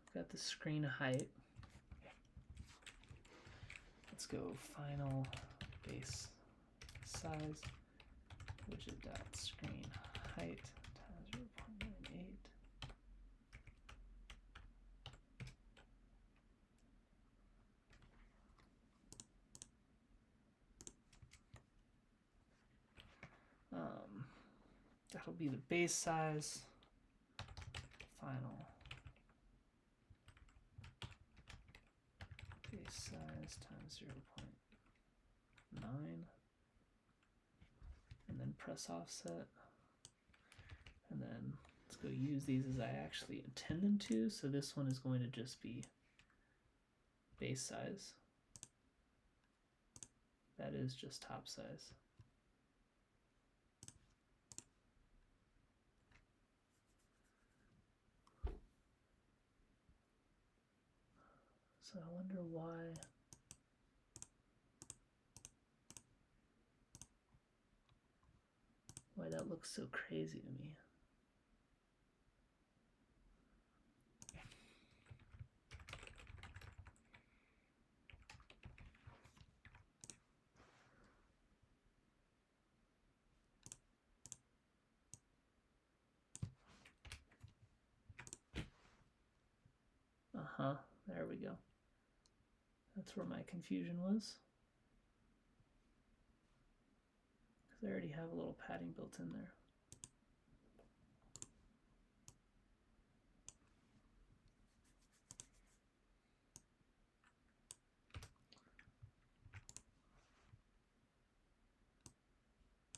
I've got the screen height. Let's go final base size widget dot screen height times 0.98. That'll be the base size. Final base size times 0.9, and then press offset, and then let's go use these as I actually intend them to. So this one is going to just be base size. That is just top size. So I wonder why that looks so crazy to me. There we go. That's where my confusion was. Because I already have a little padding built in there.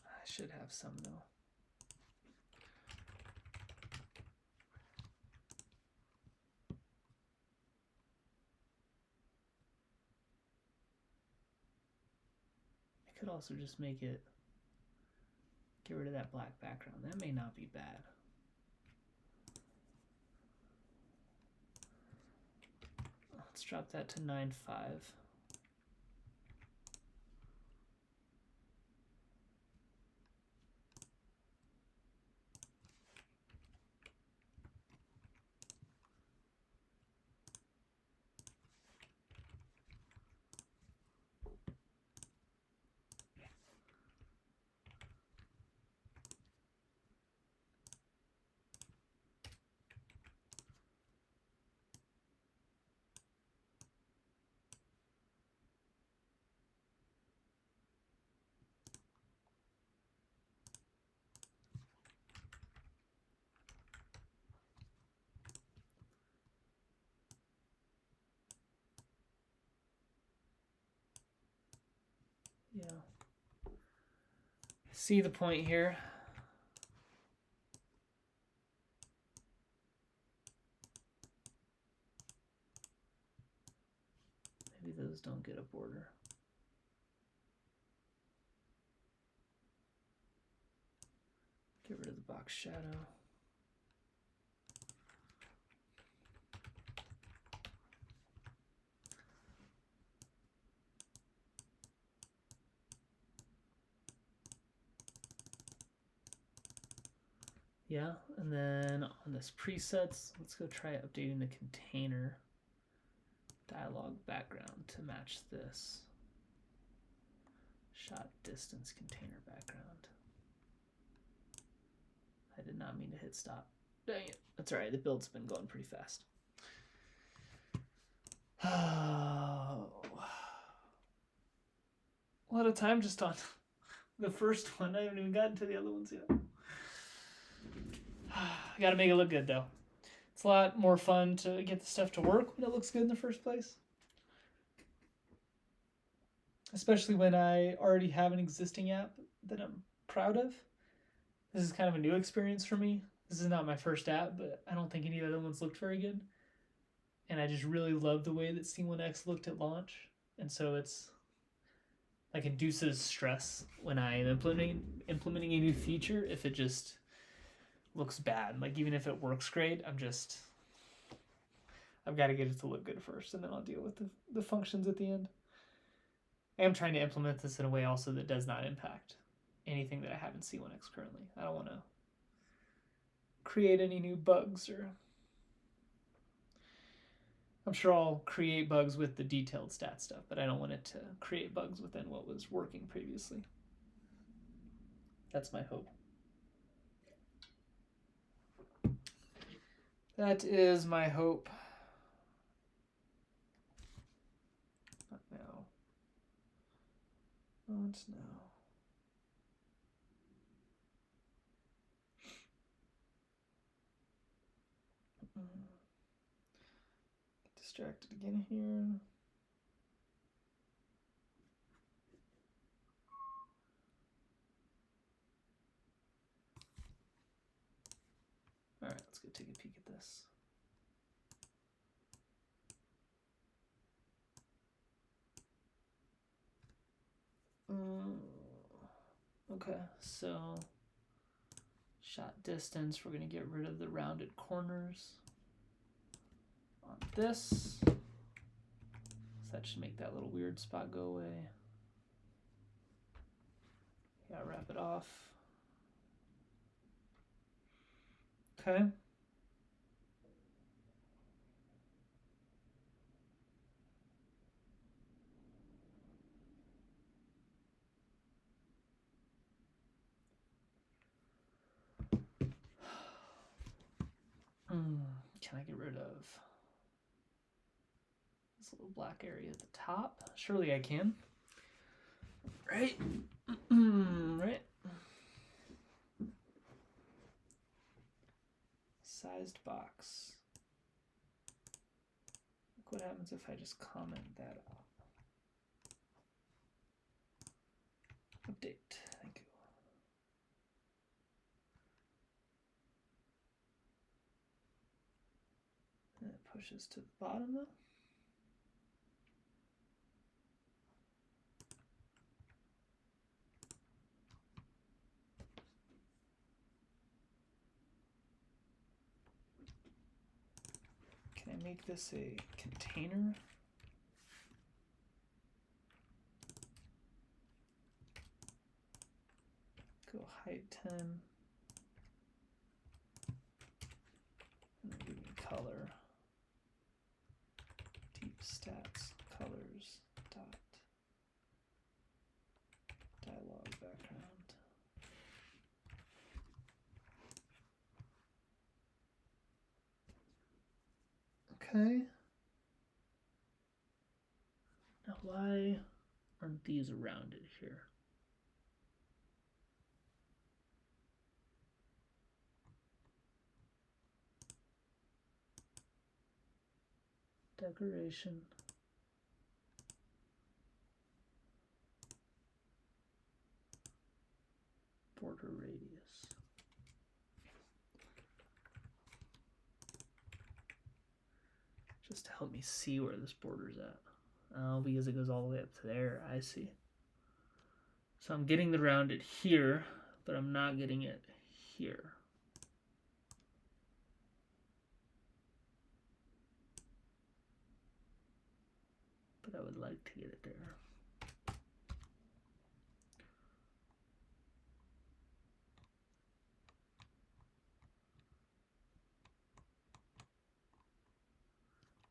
I should have some though. I could also just make it, get rid of that black background. That may not be bad. Let's drop that to 9.5. Yeah. See the point here? Maybe those don't get a border. Get rid of the box shadow. Yeah, and then on this presets, let's go try updating the container dialog background to match this shot distance container background. I did not mean to hit stop. Dang it. That's all right. The build's been going pretty fast. Oh. A lot of time just on the first one. I haven't even gotten to the other ones yet. I gotta make it look good though. It's a lot more fun to get the stuff to work when it looks good in the first place. Especially when I already have an existing app that I'm proud of. This is kind of a new experience for me. This is not my first app, but I don't think any of the other ones looked very good. And I just really love the way that C1x looked at launch. And so it's like induces stress when I am implementing a new feature if it just looks bad. Like even if it works great, I've got to get it to look good first, and then I'll deal with the functions at the end. I am trying to implement this in a way also that does not impact anything that I have in C1x currently. I don't want to create any new bugs, or I'm sure I'll create bugs with the detailed stat stuff, but I don't want it to create bugs within what was working previously. That's my hope. That is my hope. Not now. Not now. Get distracted again here. All right, let's go take a peek at this. Okay, so shot distance, we're going to get rid of the rounded corners on this. So that should make that little weird spot go away. Yeah, wrap it off. Okay. Can I get rid of this little black area at the top? Surely I can. Right? Right? Sized box. Look what happens if I just comment that out. Update. Thank you. And it pushes to the bottom though. Can I make this a container? Go height 10. And then give me color. Deep stats colors dot dialog background. Okay. Now why aren't these rounded here? Decoration. Border radius. Just to help me see where this border's at. Oh, because it goes all the way up to there. I see. So I'm getting the rounded here, but I'm not getting it here. But I would like to get it there.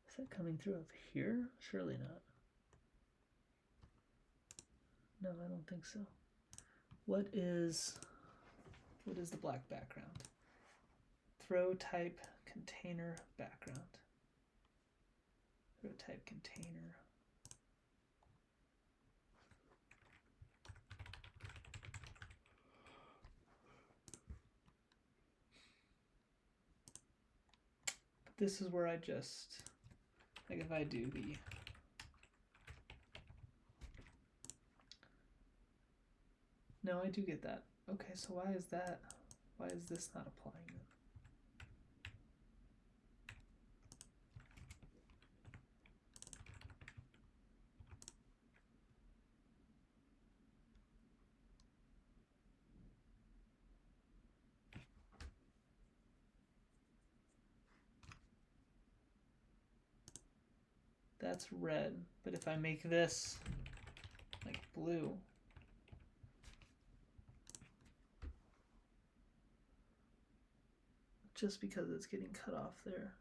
Is that coming through up here? Surely not. No, I don't think so. What is the black background? Throw type container background. Throw type container. But this is where I just, like if I do the no, I do get that. Okay, so why is that? Why is this not applying then? That's red, but if I make this glue. Just because it's getting cut off there.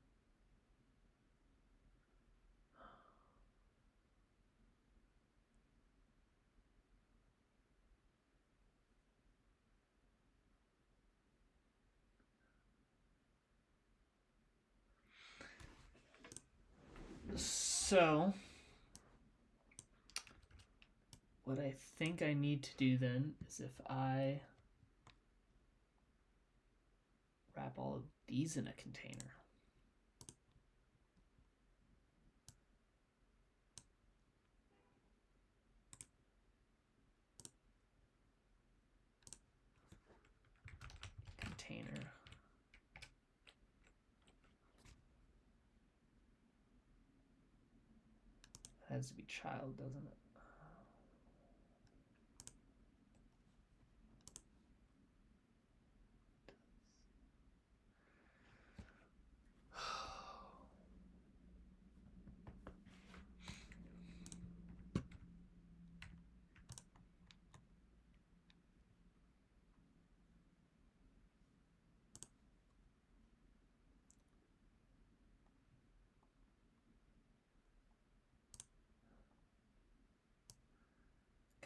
So what I think I need to do then is if I wrap all of these in a container. Container. It has to be child, doesn't it?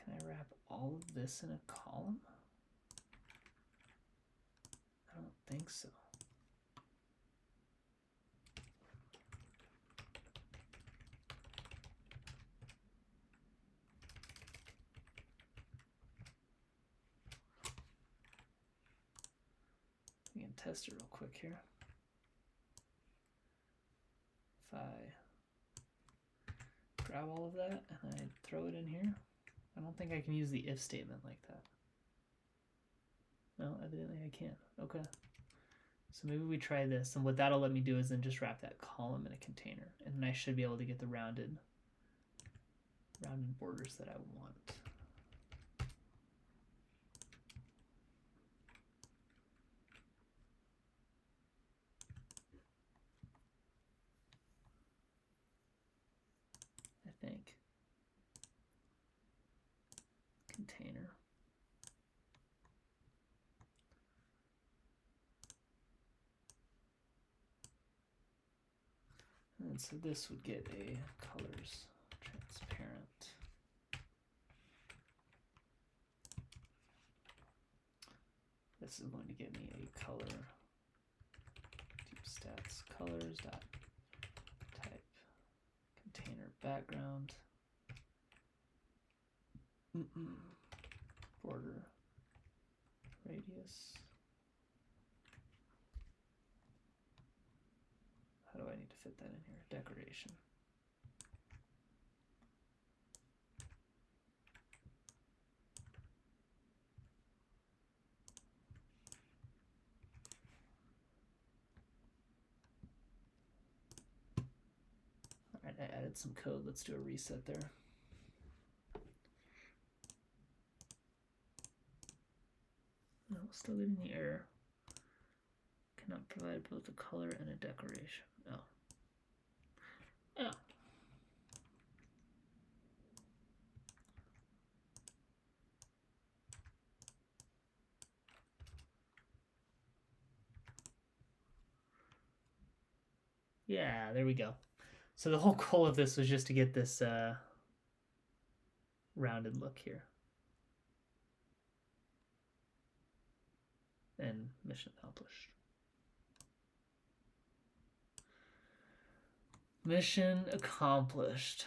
Can I wrap all of this in a column? I don't think so. We can test it real quick here. If I grab all of that and I throw it in here, I don't think I can use the if statement like that. No, evidently I can. Okay. So maybe we try this, and what that'll let me do is then just wrap that column in a container, and then I should be able to get the rounded borders that I want. I think. Container. And so this would get a colors transparent. This is going to give me a color deep stats colors dot type container background border radius. How do I need to fit that in here? Decoration. All right, I added some code. Let's do a reset there. No, still getting the error. Cannot provide both a color and a decoration. Oh. Oh. Yeah, there we go. So the whole goal of this was just to get this rounded look here. And mission accomplished. Mission accomplished.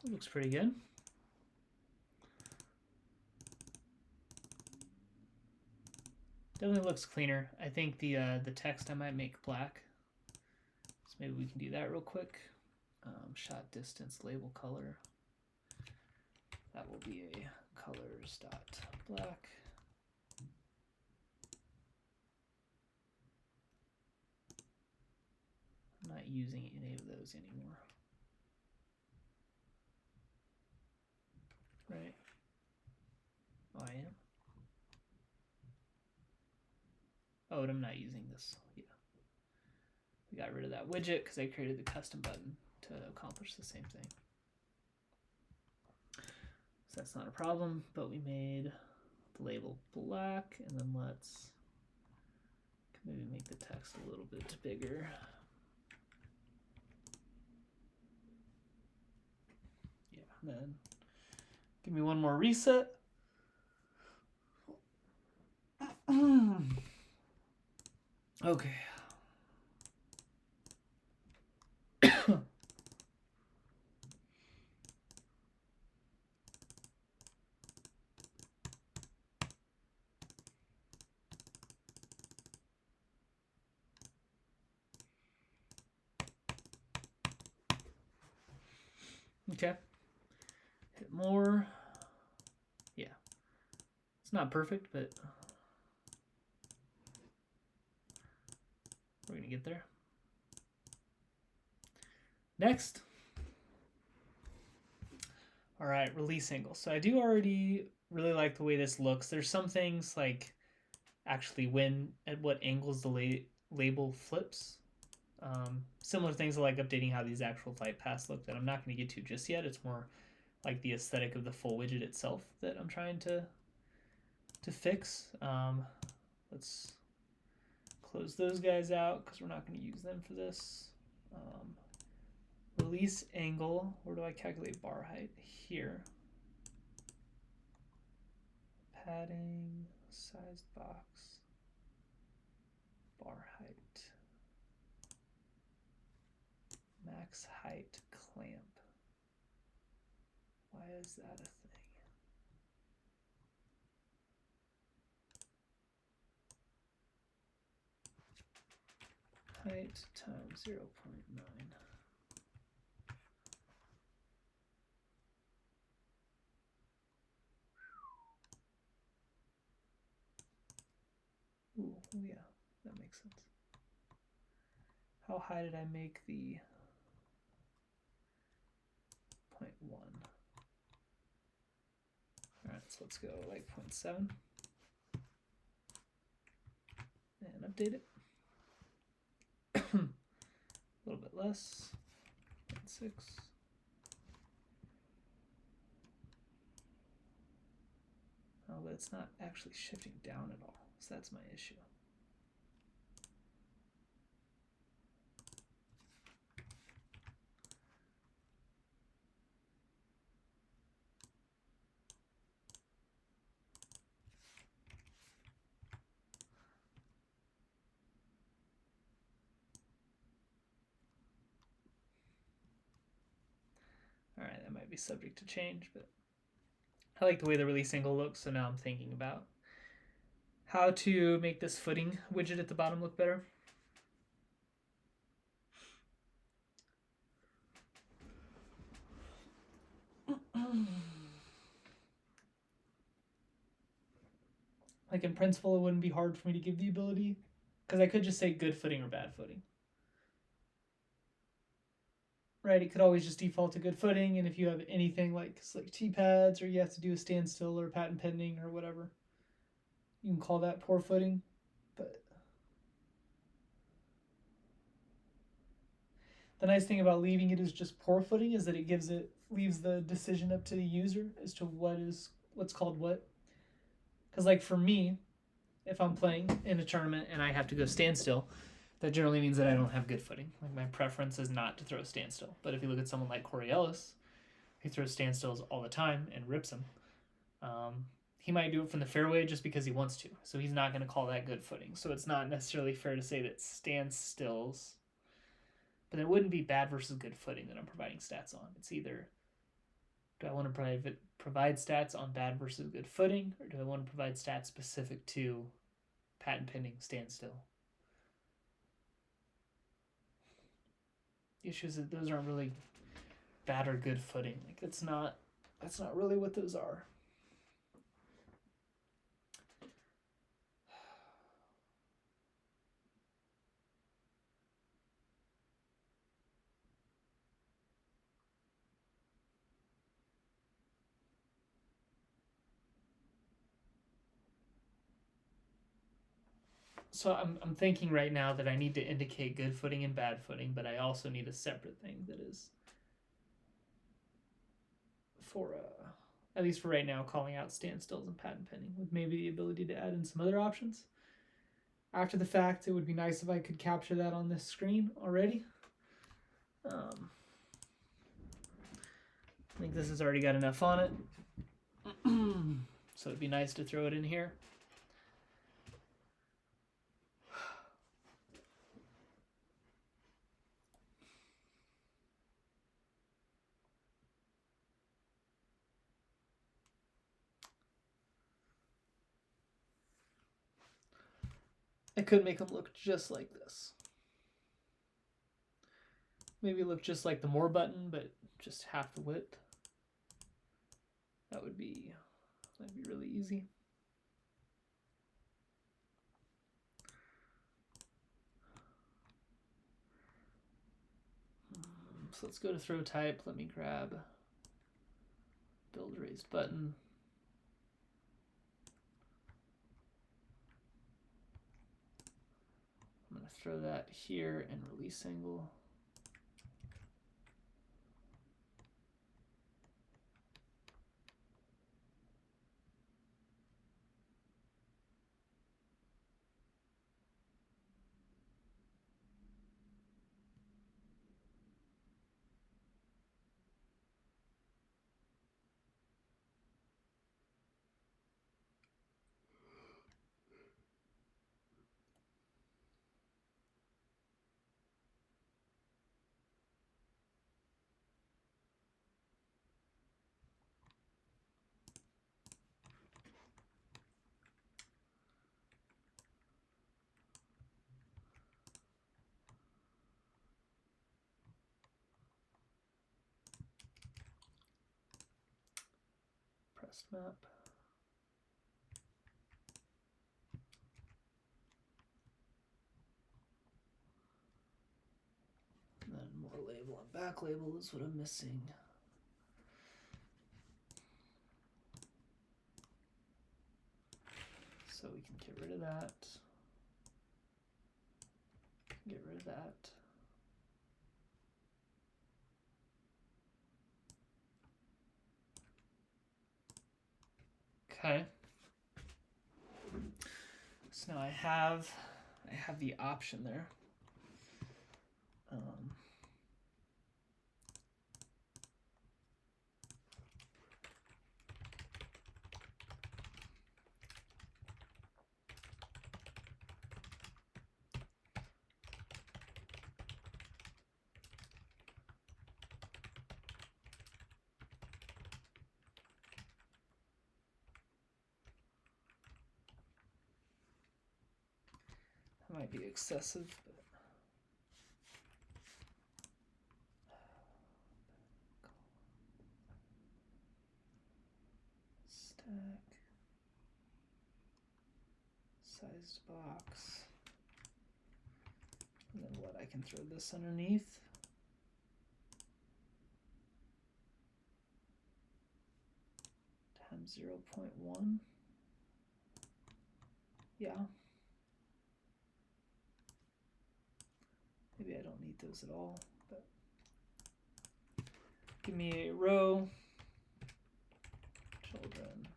Looks pretty good. Definitely looks cleaner. I think the text I might make black. So maybe we can do that real quick. Shot distance label color. That will be a colors dot black. I'm not using any of those anymore. Right? Oh, I am. Oh, and I'm not using this. Yeah. We got rid of that widget because I created the custom button to accomplish the same thing. So that's not a problem, but we made the label black, and then let's maybe make the text a little bit bigger. Yeah, and then give me one more reset. Okay. Okay. Hit more. Yeah. It's not perfect, but we're going to get there. Next. All right, release angle. So I do already really like the way this looks. There's some things like actually when at what angles the label flips. Similar things like updating how these actual flight paths look that I'm not going to get to just yet. It's more like the aesthetic of the full widget itself that I'm trying to fix. Let's close those guys out because we're not going to use them for this. Release angle, where do I calculate bar height? Here. Padding, sized box, bar height, max height clamp. Why is that a thing? Height times 0.9. Ooh, yeah, that makes sense. How high did I make the 0.1? All right, so let's go like 0.7 and update it. A little bit less, 0.6. Oh, but it's not actually shifting down at all, so that's my issue. All right, that might be subject to change, but I like the way the release angle looks, so now I'm thinking about how to make this footing widget at the bottom look better. Like in principle, it wouldn't be hard for me to give the ability, because I could just say good footing or bad footing. Right, it could always just default to good footing, and if you have anything like T-pads or you have to do a standstill or patent pending or whatever, you can call that poor footing. But the nice thing about leaving it as just poor footing is that it leaves the decision up to the user as to what's called what. Because like for me, if I'm playing in a tournament and I have to go standstill, that generally means that I don't have good footing. Like my preference is not to throw standstill. But if you look at someone like Corey Ellis, he throws standstills all the time and rips them. He might do it from the fairway just because he wants to. So he's not going to call that good footing. So it's not necessarily fair to say that standstills, but it wouldn't be bad versus good footing that I'm providing stats on. It's either, do I want to provide stats on bad versus good footing, or do I want to provide stats specific to patent pending, standstill. The issue is that those aren't really bad or good footing. Like that's not really what those are. So I'm thinking right now that I need to indicate good footing and bad footing, but I also need a separate thing that is for at least for right now, calling out standstills and patent pending, with maybe the ability to add in some other options. After the fact, it would be nice if I could capture that on this screen already. I think this has already got enough on it. So it'd be nice to throw it in here. I could make them look just like this. Maybe look just like the more button, but just half the width. That'd be really easy. So let's go to throw type. Let me grab build raised button. I'm going to throw that here and release angle. Press map. And then more label and back label is what I'm missing. So we can get rid of that. Get rid of that. Okay. So now I have the option there. That might be excessive, but stack, sized box, and then what? I can throw this underneath. Times 0.1. Yeah. Maybe I don't need those at all, but give me a row, children.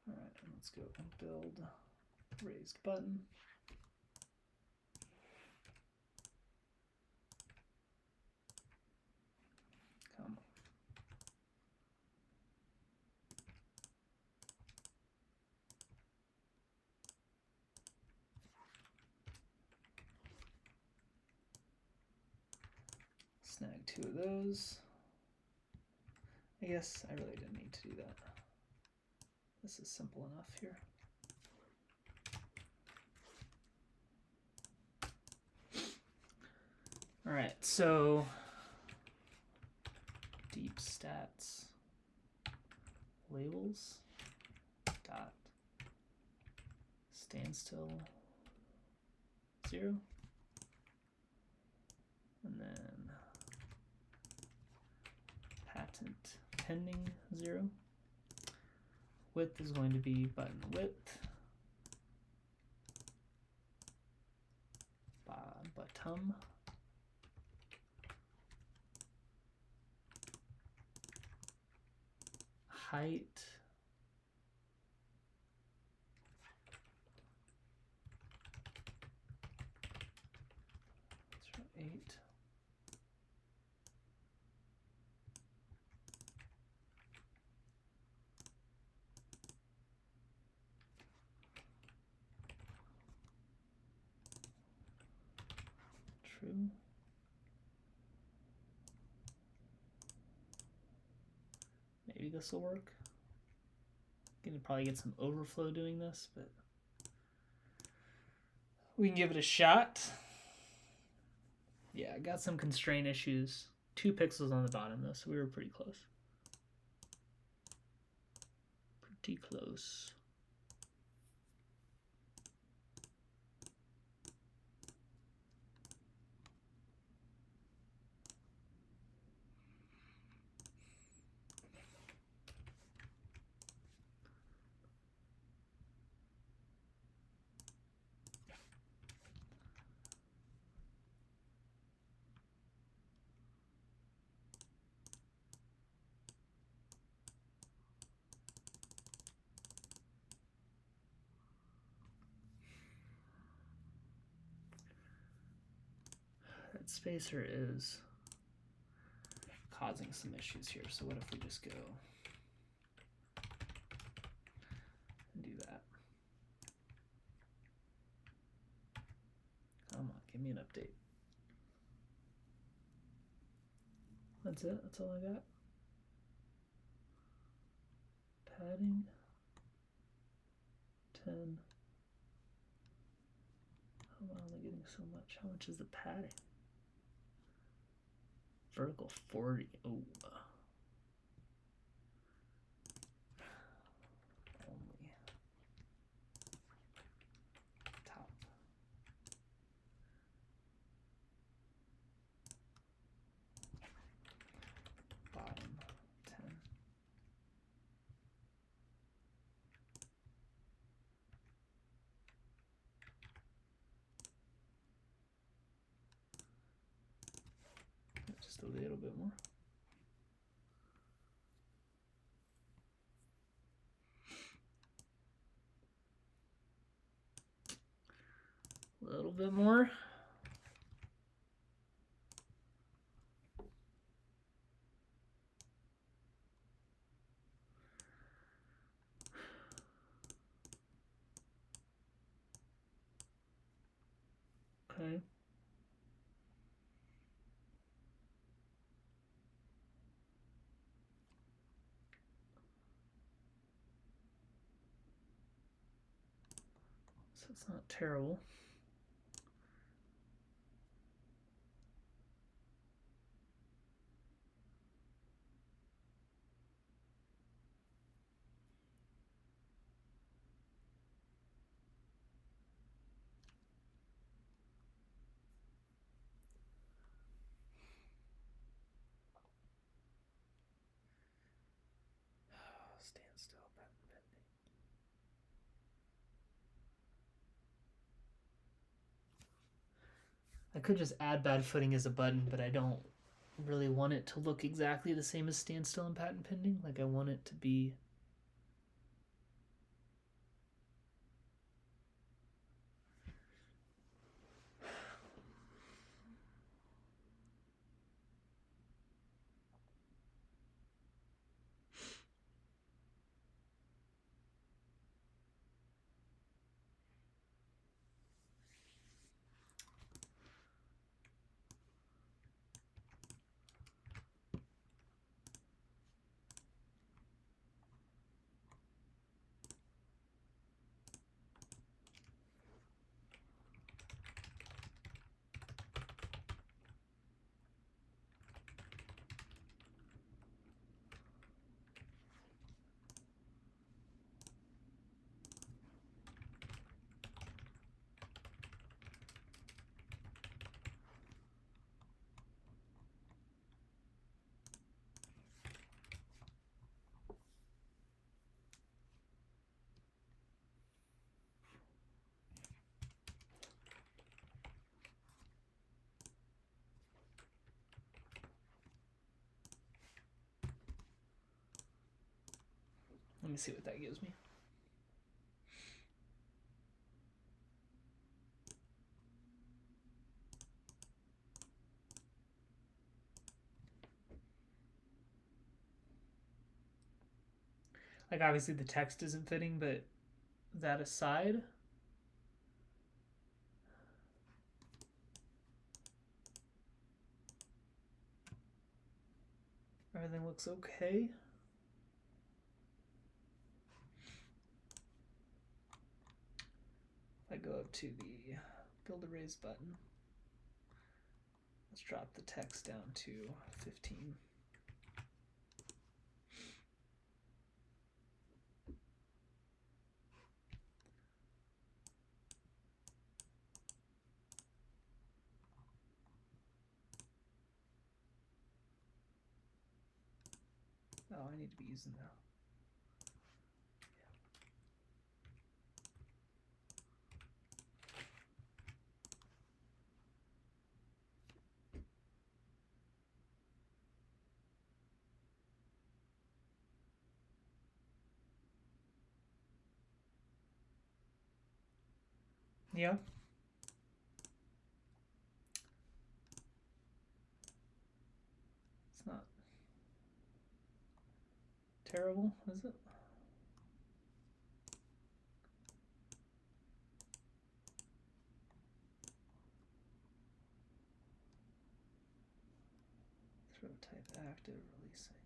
All right, and let's go and build raised button. snag 2 of those. I guess I really didn't need to do that. This is simple enough here. All right, so deep stats labels dot standstill 0, and then patent pending 0. Width is going to be button width, bottom, height, let's try 8. True. Maybe this will work. Gonna probably get some overflow doing this, but we can give it a shot. Yeah, I got some constraint issues. 2 pixels on the bottom though, so we were pretty close. Pretty close. That spacer is causing some issues here, so what if we just go and do that? Come on, give me an update. That's it, that's all I got. Padding 10. How am I only getting so much? How much is the padding? Vertical 40. Oh. Only top. Bottom 10. Just a little bit more. A little bit more. Okay. So it's not terrible. Stand still, patent pending. I could just add bad footing as a button, but I don't really want it to look exactly the same as standstill and patent pending. Like I want it to be Let me see what that gives me. Like, obviously the text isn't fitting, but that aside, everything looks okay. If I go up to the build arrays button, let's drop the text down to 15. Oh, I need to be using that. Yeah. It's not terrible, is it? Throw type active releasing.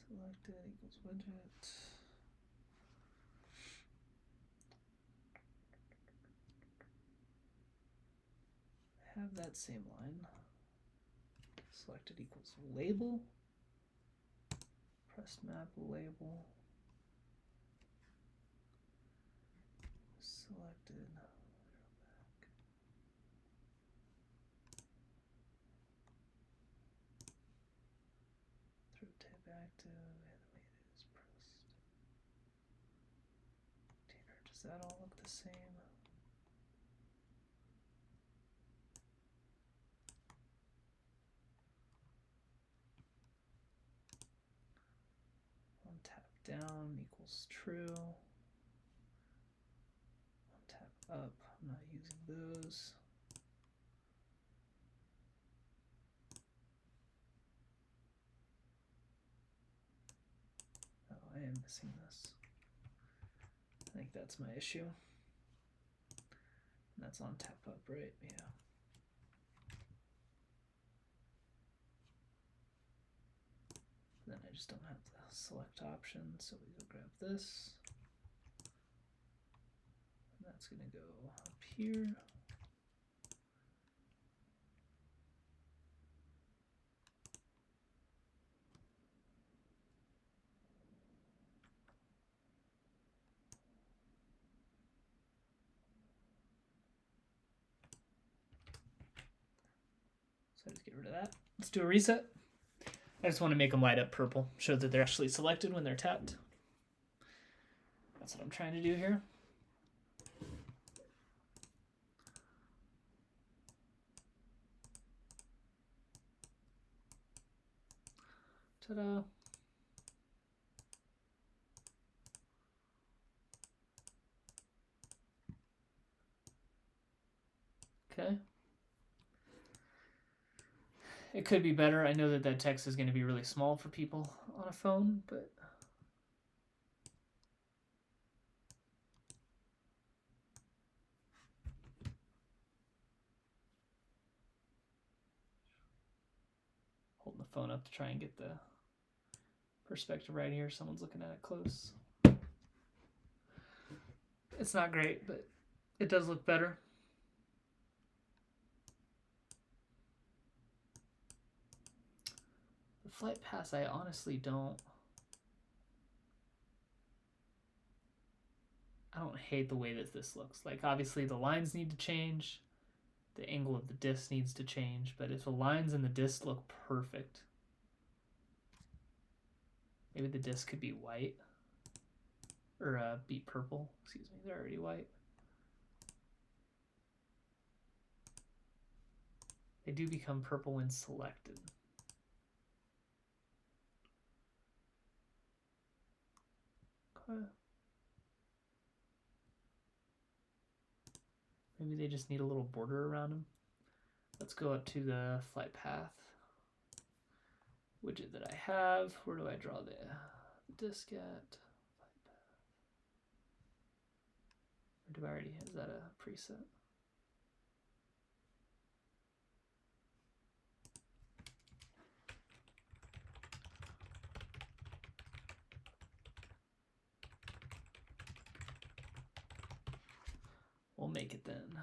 Selected equals widget. Have that same line. Selected equals label. Pressed map label. Selected. Throw tab active. Animated is pressed. Container. Does that all look the same? One tap down equals true. One tap up. I'm not using those. Oh, I am missing this. I think that's my issue. And that's on tap up, right? Yeah. Then I just don't have the select option, so we go grab this. And that's going to go up here. So I just get rid of that. Let's do a reset. I just want to make them light up purple, show that they're actually selected when they're tapped. That's what I'm trying to do here. Ta-da. Okay. It could be better. I know that that text is going to be really small for people on a phone, but holding the phone up to try and get the perspective right here. Someone's looking at it close. It's not great, but It does look better. The flight paths, I honestly don't hate the way that this looks. Like, obviously the lines need to change, the angle of the disc needs to change, but if the lines in the disc look perfect, maybe the disc could be white, or be purple, excuse me, they're already white. They do become purple when selected. Okay. Maybe they just need a little border around them. Let's go up to the flight path widget that I have. Where do I draw the disk at? Or do I already, is that a preset? We'll make it then.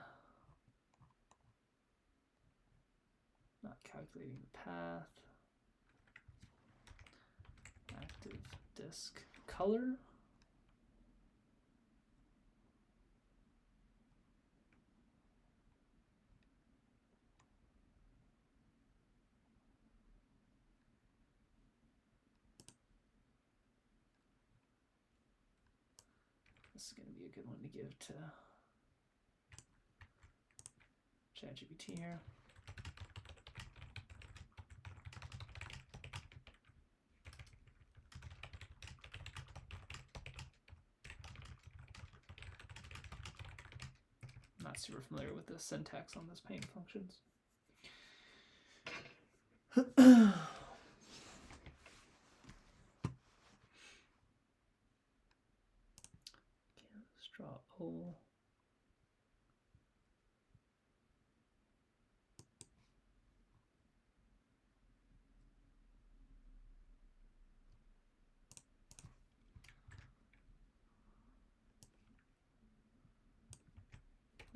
Not calculating the path. Active disk color. This is going to be a good one to give to ChatGPT here. Not super familiar with the syntax on this paint functions. Canvas draw O.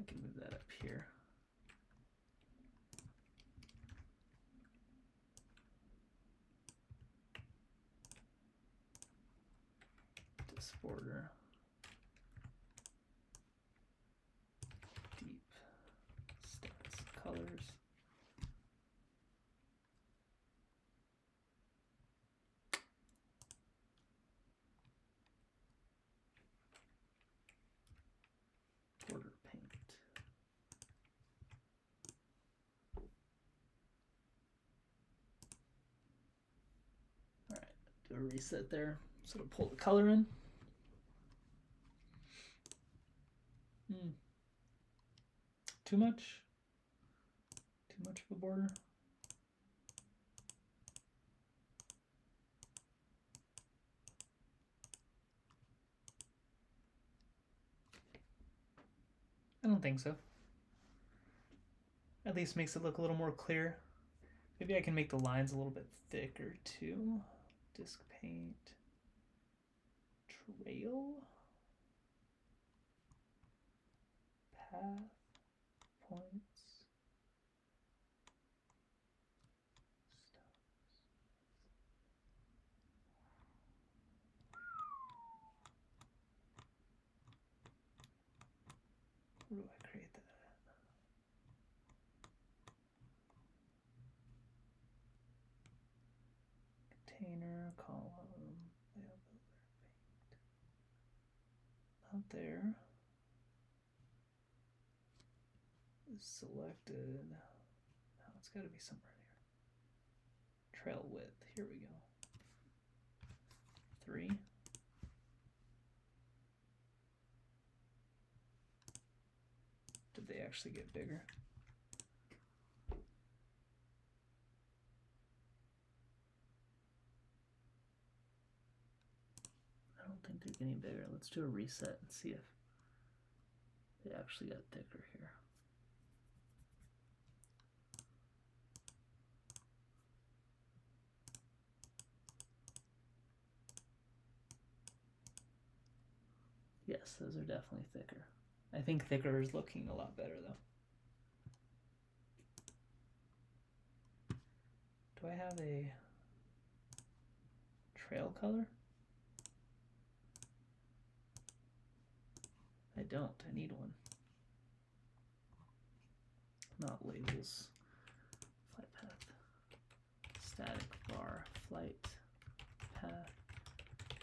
I can move that up here. This border. Deep stats colors. Border paint. All right, do a reset there. So it'll pull the color in. Too much? Too much of a border? I don't think so. At least makes it look a little more clear. Maybe I can make the lines a little bit thicker too. Disk paint. Trail. Path. Points. Where do I create that at? Container, column, layout builder, paint. Not there. Is selected. No, it's got to be somewhere in here. Trail width. Here we go. 3. Did they actually get bigger? I don't think they're getting bigger. Let's do a reset and see if they actually got thicker here. Yes, those are definitely thicker. I think thicker is looking a lot better though. Do I have a trail color? I don't. I need one. Not labels. Flight path. Static bar. Flight path.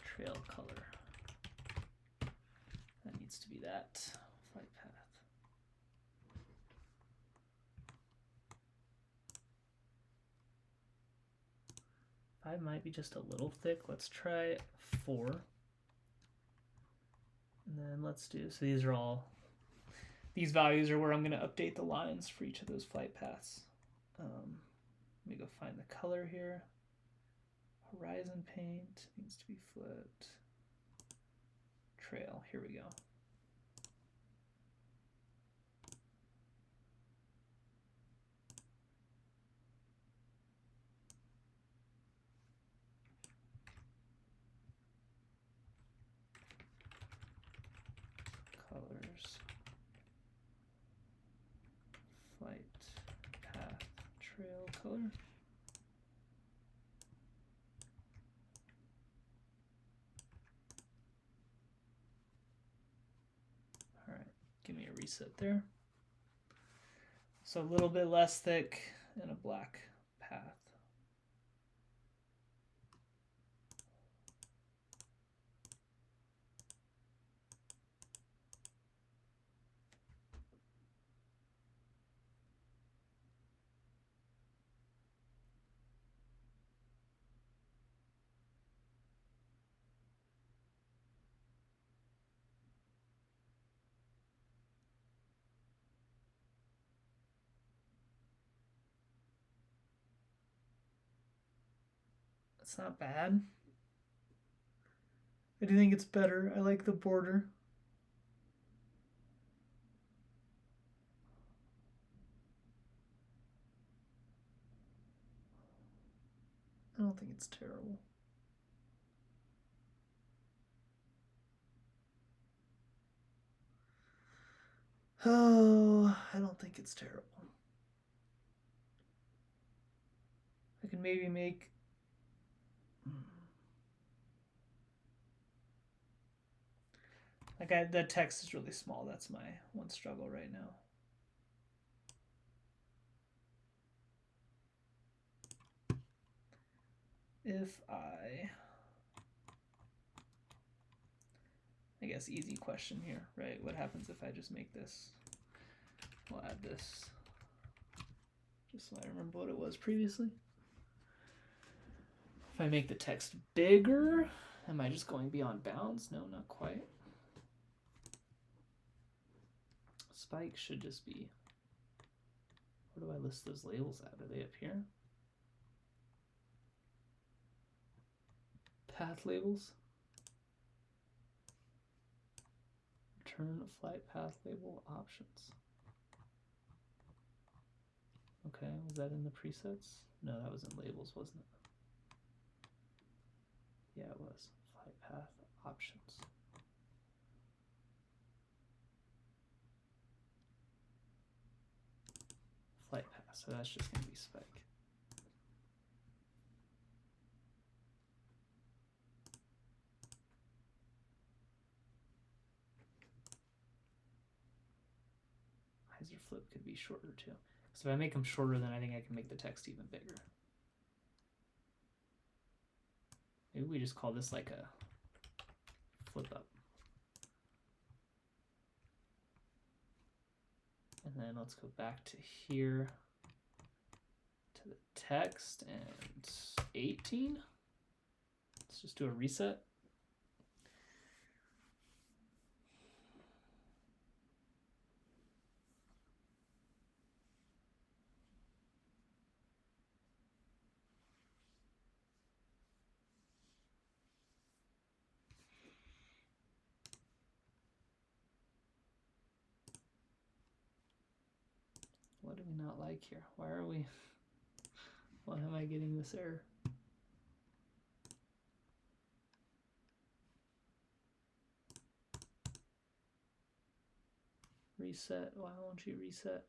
Trail color. That needs to be that. Flight path. I might be just a little thick. Let's try 4. And then let's do, so these are all, these values are where I'm going to update the lines for each of those flight paths. Let me go find the color here. Horizon paint needs to be flipped. Trail, here we go. Colors, flight path, trail color. All right, give me a reset there. So a little bit less thick and a black path. It's not bad. I do think it's better. I like the border. I don't think it's terrible. Oh, I don't think it's terrible. I can maybe make like the text is really small. That's my one struggle right now. If I guess easy question here, right? What happens if I just make this? We'll add this just so I remember what it was previously. If I make the text bigger, am I just going beyond bounds? No, not quite. Spike should just be, where do I list those labels at? Are they up here? Path labels. Return flight path label options. Okay, was that in the presets? No, that was in labels, wasn't it? Yeah, it was. Flight path options. Flight path, so that's just going to be spike. Hyzer flip could be shorter too. So if I make them shorter, then I think I can make the text even bigger. Maybe we just call this like a flip up. And then let's go back to here, to the text, and 18. Let's just do a reset. What do we not like here? Why are we, why am I getting this error? reset. Why won't you reset?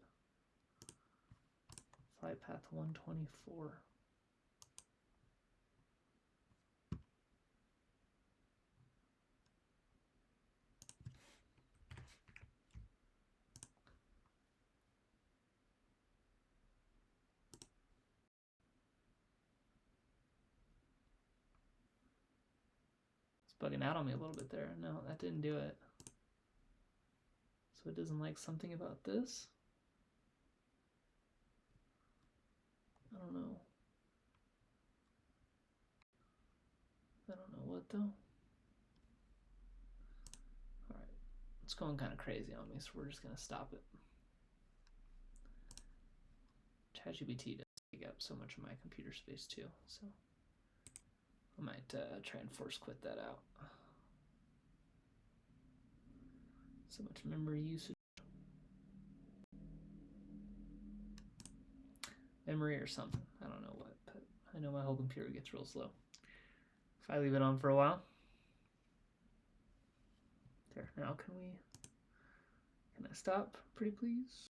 Flight path 124. Bugging out on me a little bit there. No, that didn't do it. So it doesn't like something about this. I don't know. I don't know what though. All right, it's going kind of crazy on me, so we're just gonna stop it. ChatGPT does take up so much of my computer space too, so I might try and force quit that out. So much memory usage. Memory or something. I don't know what, but I know my whole computer gets real slow if I leave it on for a while. There, now can I stop, pretty please?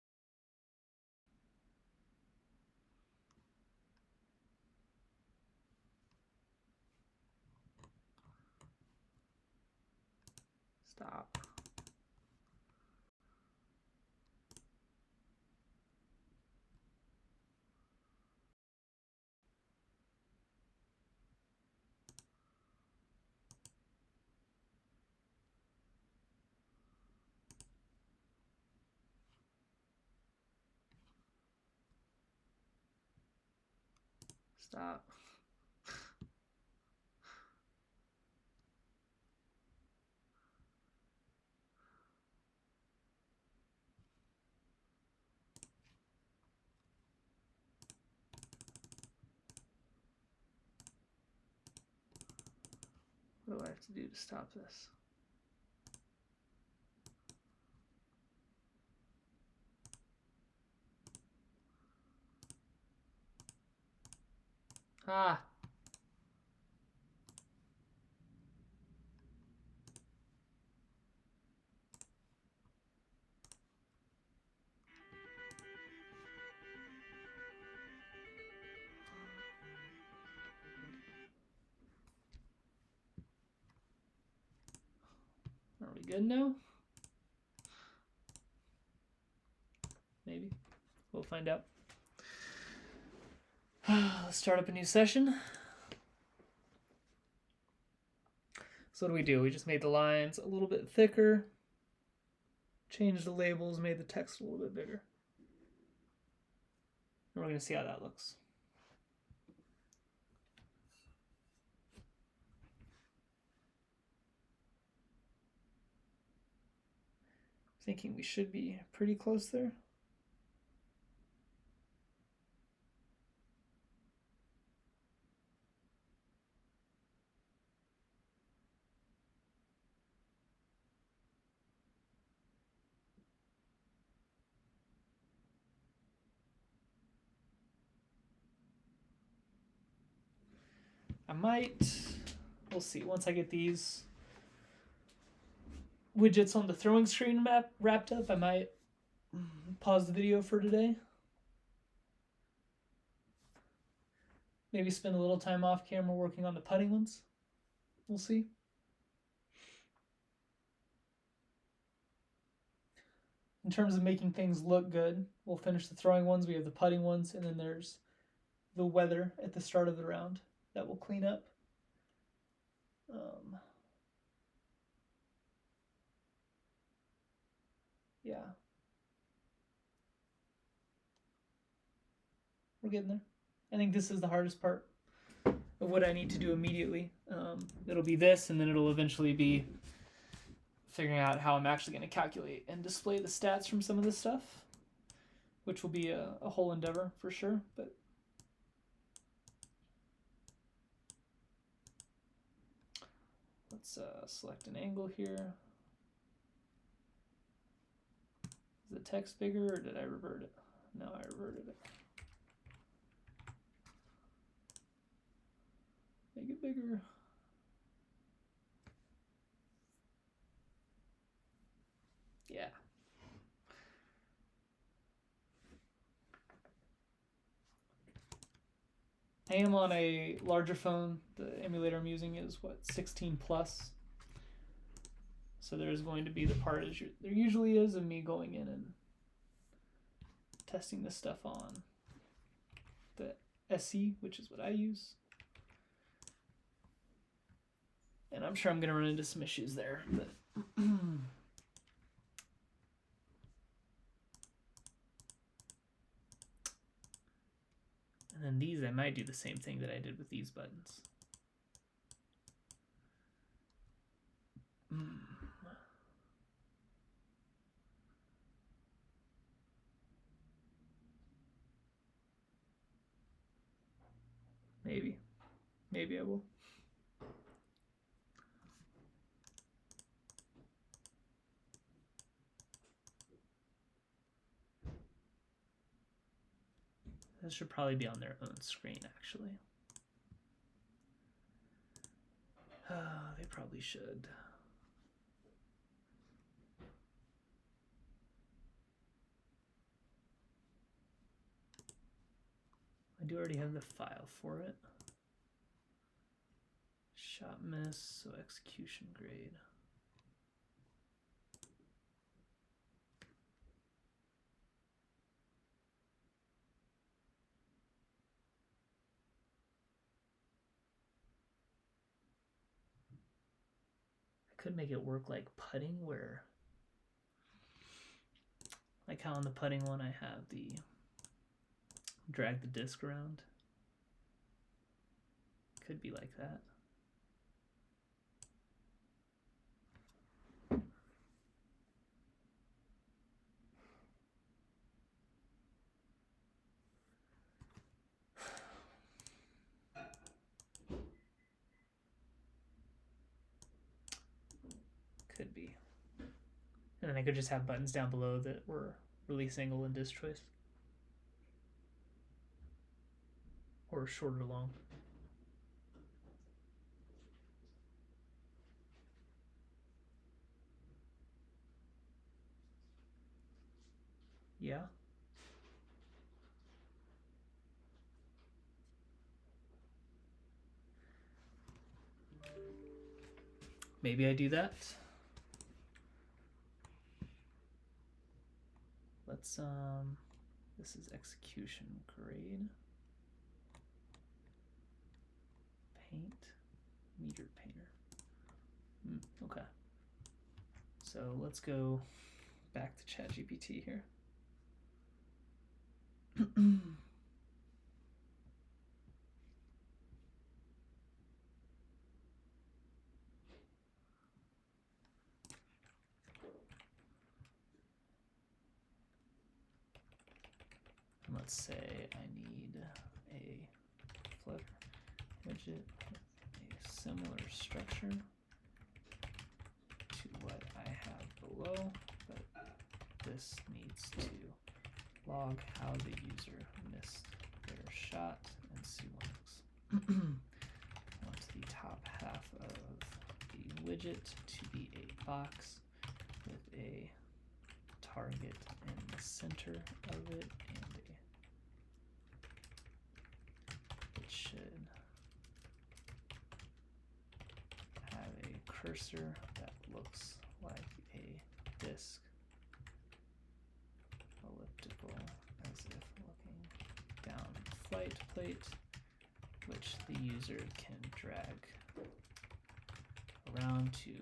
Stop. Stop. What do I have to do to stop this? Ah. Are we good now? Maybe. We'll find out. Let's start up a new session. So what do we do? We just made the lines a little bit thicker, changed the labels, made the text a little bit bigger. And we're going to see how that looks. Thinking we should be pretty close there. I might, we'll see, once I get these widgets on the throwing screen wrapped up, I might pause the video for today. Maybe spend a little time off camera working on the putting ones. We'll see. In terms of making things look good, we'll finish the throwing ones, we have the putting ones, and then there's the weather at the start of the round that we'll clean up. Yeah. We're getting there. I think this is the hardest part of what I need to do immediately. It'll be this, and then it'll eventually be figuring out how I'm actually going to calculate and display the stats from some of this stuff, which will be a whole endeavor for sure. But let's select an angle here. Is the text bigger, or did I revert it? No, I reverted it. Make it bigger. Yeah. I am on a larger phone. The emulator I'm using is what, 16 plus. So there's going to be the part as there usually is of me going in and testing this stuff on the SE, which is what I use. And I'm sure I'm going to run into some issues there. But and then these, I might do the same thing that I did with these buttons. Maybe I will. This should probably be on their own screen, actually. They probably should. I do already have the file for it. Shot miss, so execution grade. I could make it work like putting, where, like how on the putting one I have the drag the disc around. Could be like that. Could be. And then I could just have buttons down below that were release angle and disc choice. Or short or long. Yeah. Maybe I do that. Let's this is execution grade. Paint, meter painter. Okay. So let's go back to ChatGPT here. Let's say I need a Flutter widget with a similar structure to what I have below, but this needs to log how the user missed their shot in C1x. I want the top half of the widget to be a box with a target in the center of it, and it should have a cursor that looks like a disc, elliptical, as if looking down the flight plate, which the user can drag around to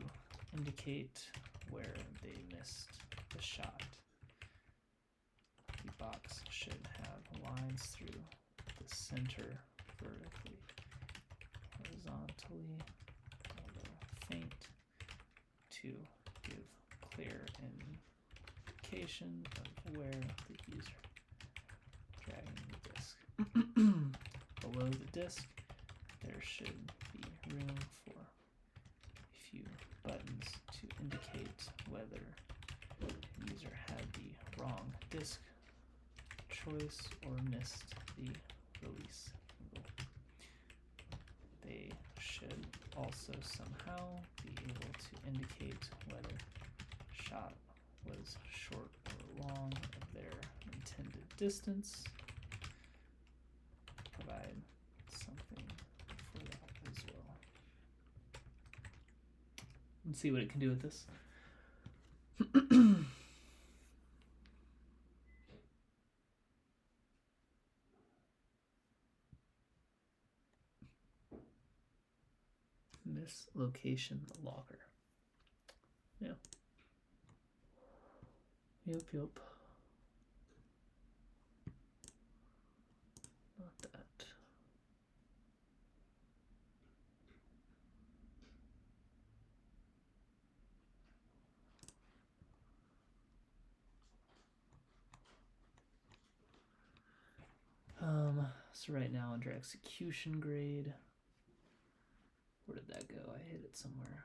indicate where they missed the shot. The box should have lines through the center vertically, horizontally, a little faint, to give clear indication of where the user dragging the disc. Below the disc, there should be room for a few buttons to indicate whether the user had the wrong disc choice or missed the release angle. They should also somehow be able to indicate whether shot was short or long of their intended distance. Provide some Let's see what it can do with this. Miss location logger. Yeah. Yep. Not that. So right now under execution grade, where did that go? I hit it somewhere.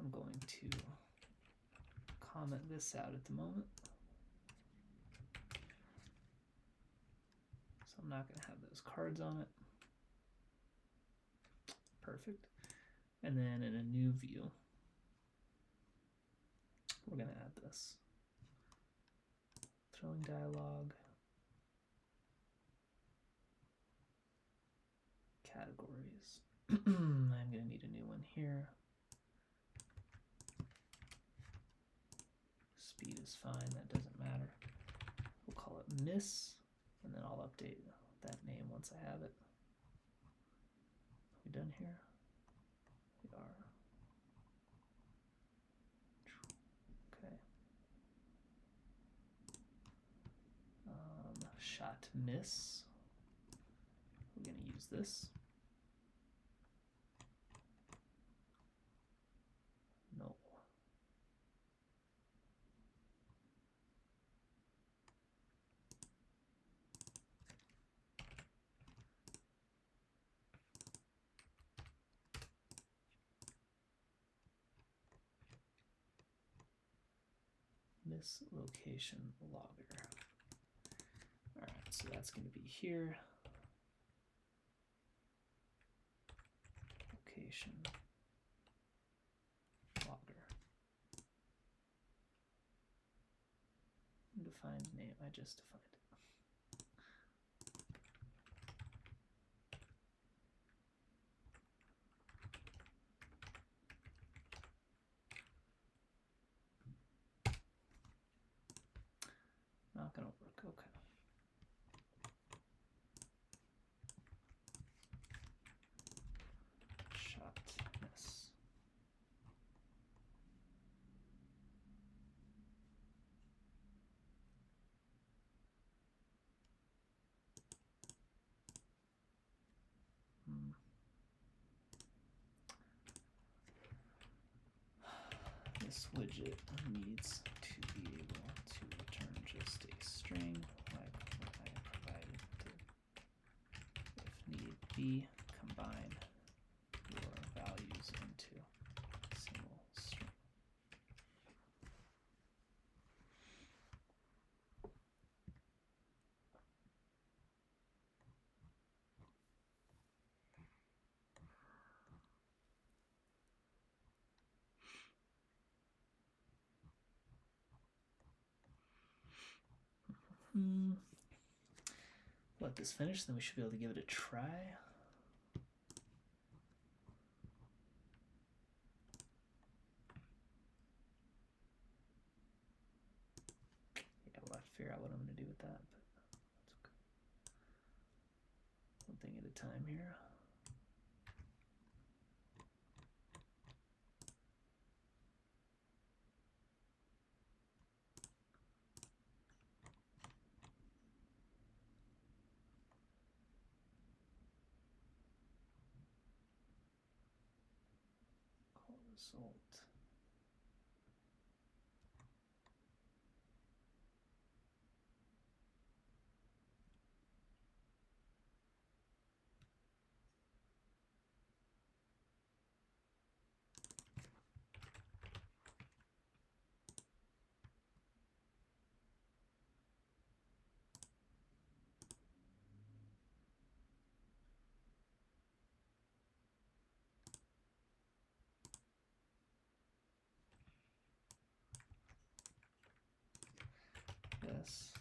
I'm going to comment this out at the moment. So I'm not going to have those cards on it. Perfect. And then in a new view, we're going to add this. Throwing dialog. Categories. I'm going to need a new one here. Speed is fine, that doesn't matter. We'll call it miss, and then I'll update that name once I have it. Are we done here? We are. Okay. Shot miss. We're going to use this. No. Miss location logger. All right, so that's going to be here. Location logger. Defined name. I just defined it. Not gonna work. Okay. Shot miss. This widget needs to be able to return just a string like what I provided to, if need be, combine your values into a single string. Let this finish, then we should be able to give it a try. Yeah, we'll have to figure out what I'm going to do with that, but that's okay. One thing at a time here. Result. Yes.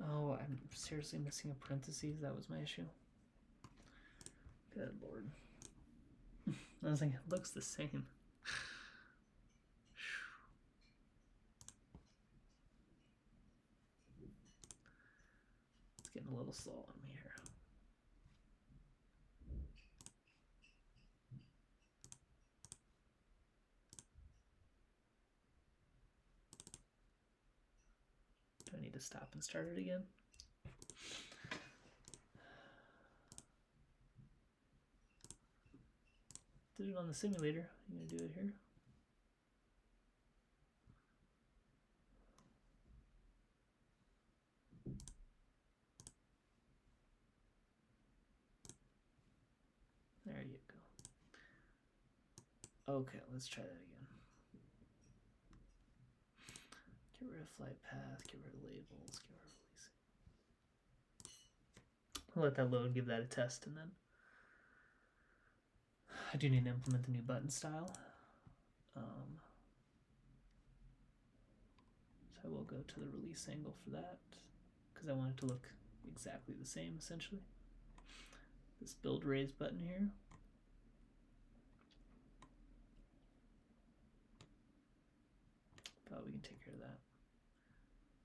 Oh, I'm seriously missing a parentheses. That was my issue. Good lord. I was like, it looks the same. It's getting a little slow on me here. Do I need to stop and start it again? Did it on the simulator. I'm gonna do it here. There you go. Okay, let's try that again. Get rid of flight path, get rid of labels, get rid of releasing. I'll let that load, give that a test, and then I do need to implement the new button style. So I will go to the release angle for that because I want it to look exactly the same essentially. This build raise button here. But we can take care of that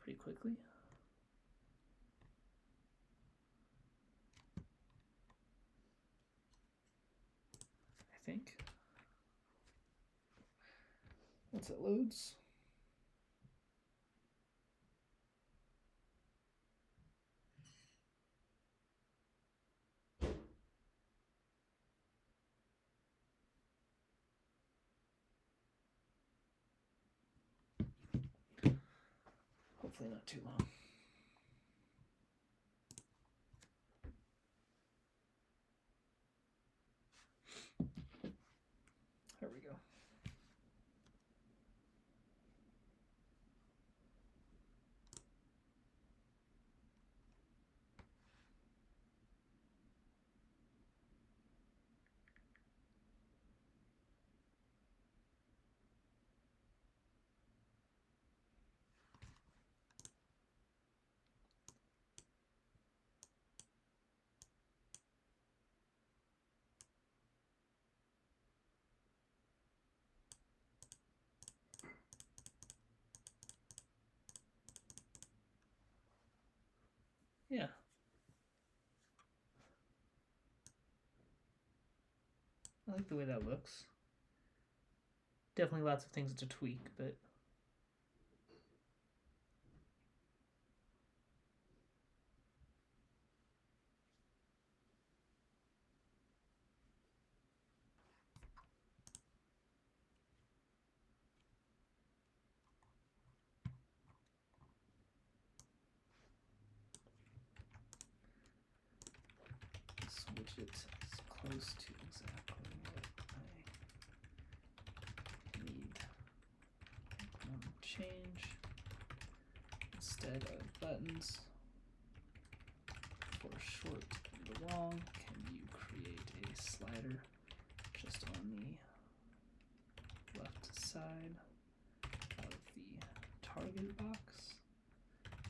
pretty quickly. I think. Once it loads. Hopefully not too long. There we go. Yeah. I like the way that looks. Definitely lots of things to tweak, but this widget is close to exactly what I need. Change instead of buttons for short and long. Can you create a slider just on the left side of the target box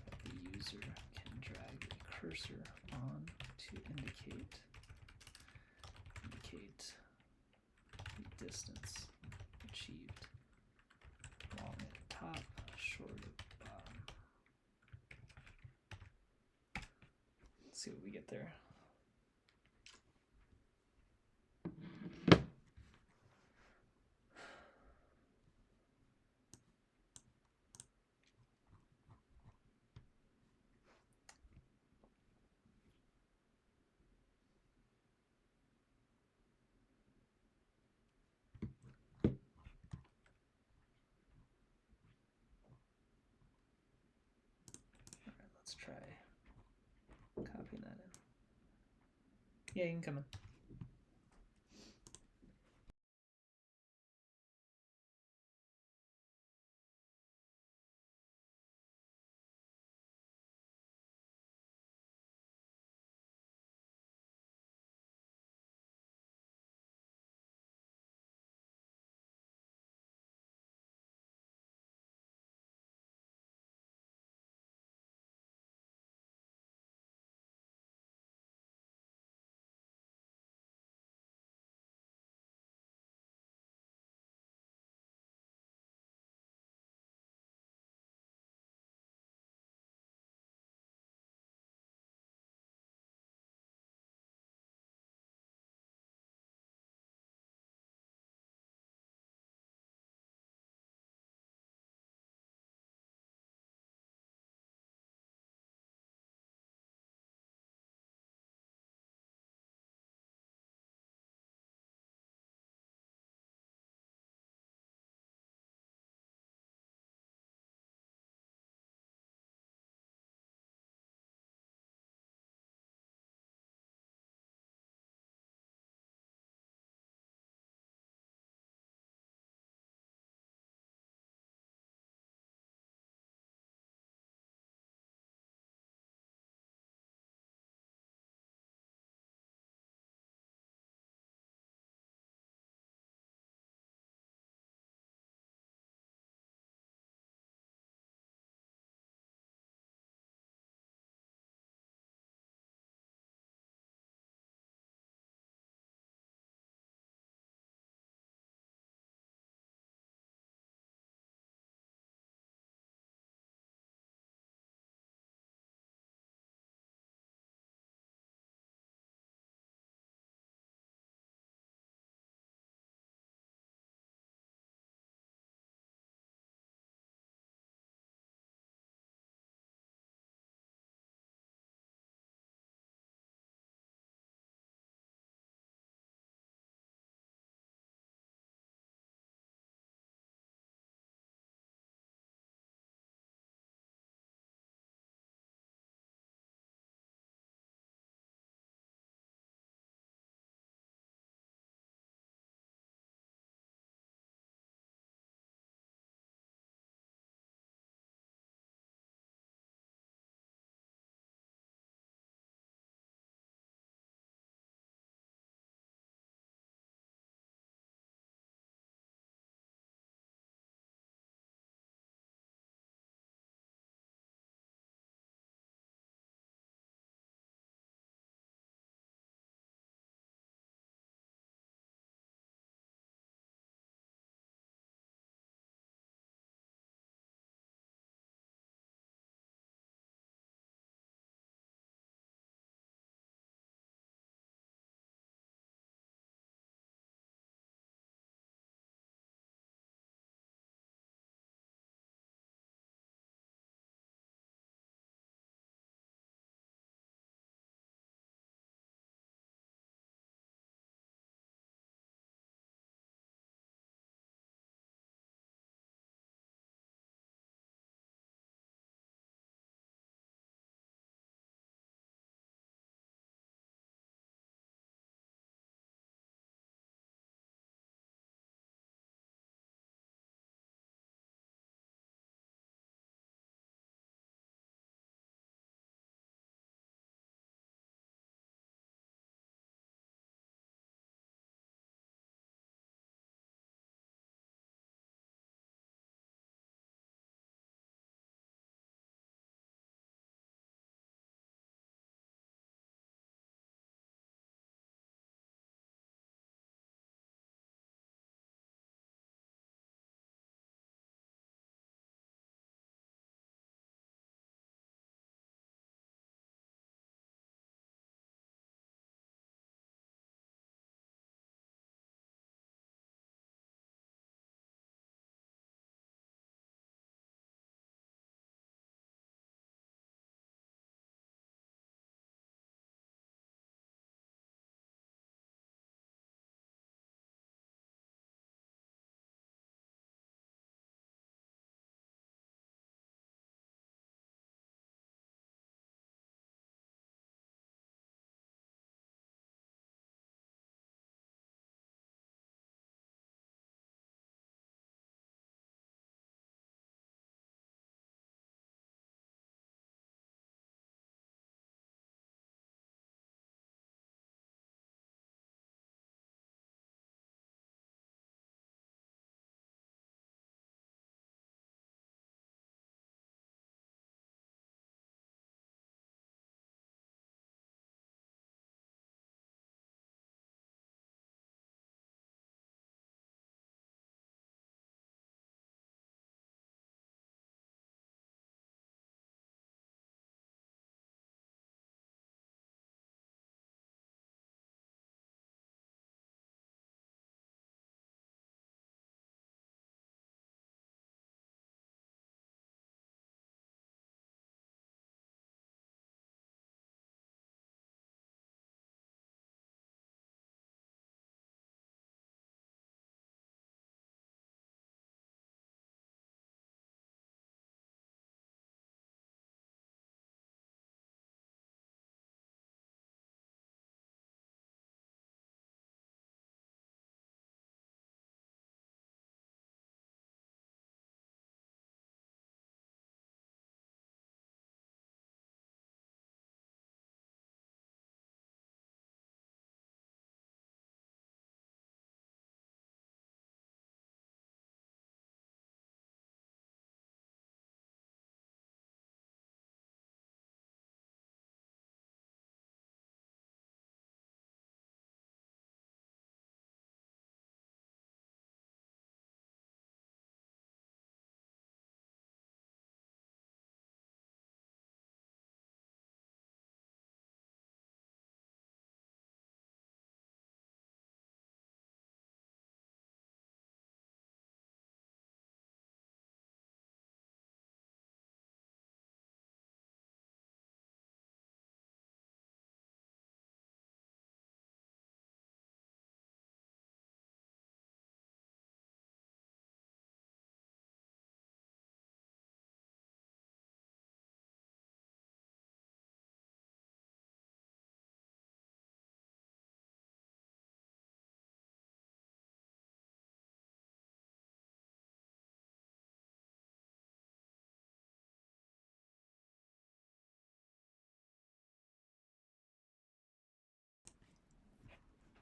that the user can drag a cursor on to indicate the distance achieved. Long at the top, short at the bottom. Let's see what we get there. Let's try copying that in. Yeah, you can come in.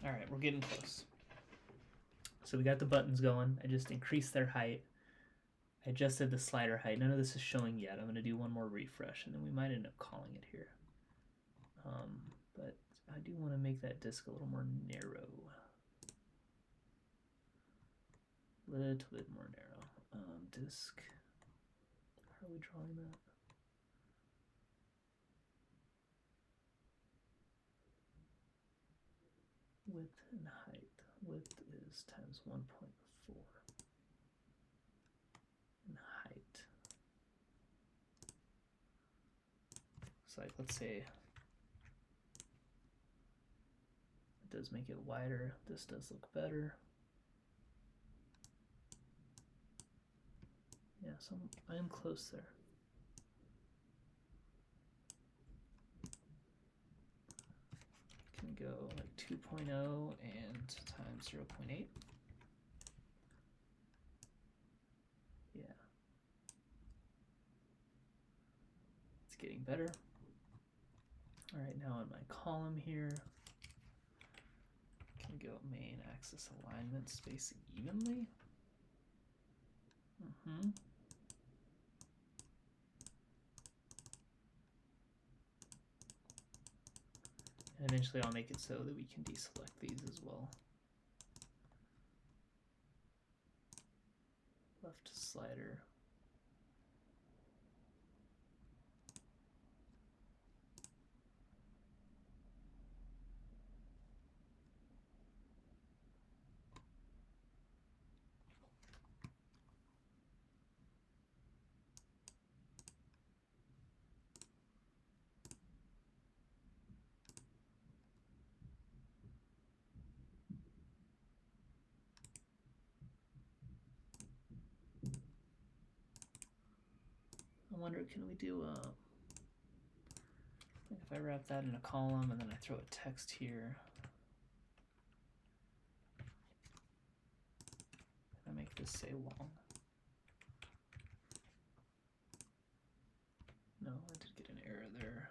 All right, we're getting close. So we got the buttons going. I just increased their height. I adjusted the slider height. None of this is showing yet. I'm going to do one more refresh, and then we might end up calling it here. But I do want to make that disk a little more narrow. A little bit more narrow. Disk. How are we drawing that? Width and height. Width is times 1.4. And height. So like, let's say it does make it wider. This does look better. Yeah, so I am close there. Can go like 2.0 and times 0.8. Yeah. It's getting better. All right, now in my column here, can go main axis alignment, space evenly. And eventually I'll make it so that we can deselect these as well. Left slider. I wonder, can we do like if I wrap that in a column and then I throw a text here, I make this say long. No, I did get an error there.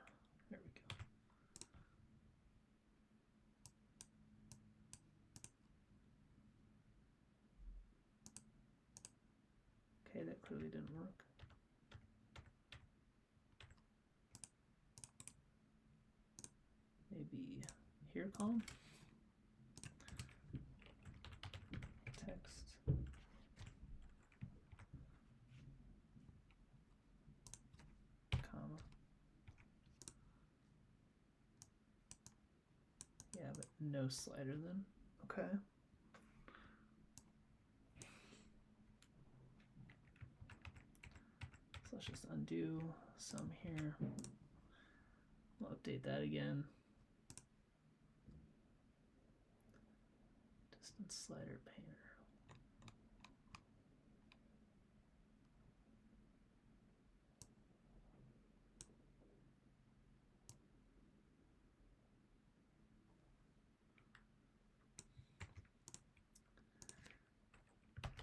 There we go. Okay, that clearly didn't work. Maybe here column. Text. Comma. Yeah, but no slider then. Okay. So let's just undo some here. We'll update that again. Distance slider painter.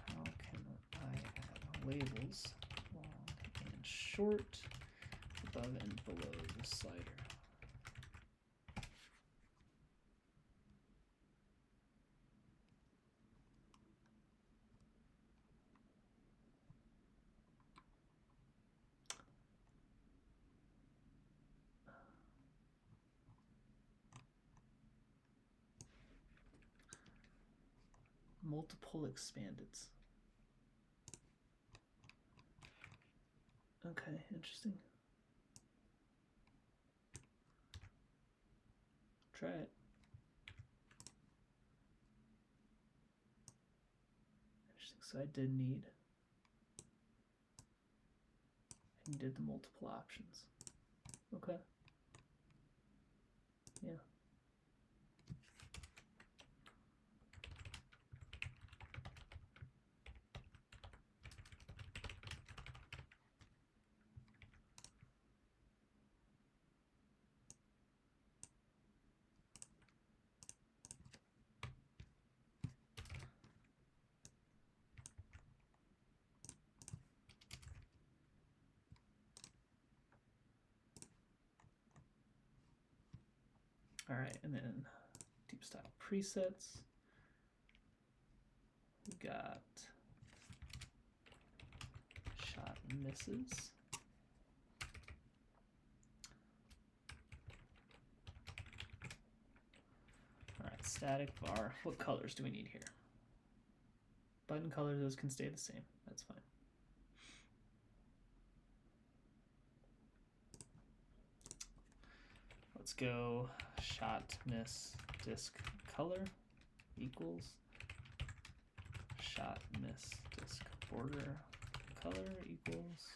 How can I add labels long and short above and below the slider? Multiple expandeds. Okay, interesting. Try it. Interesting. So I did need. I did the multiple options. Okay. Yeah. All right, and then deep style presets. We got shot misses. All right, static var. What colors do we need here? Button colors, those can stay the same. That's fine. Let's go shot miss disk color equals shot miss disk border color equals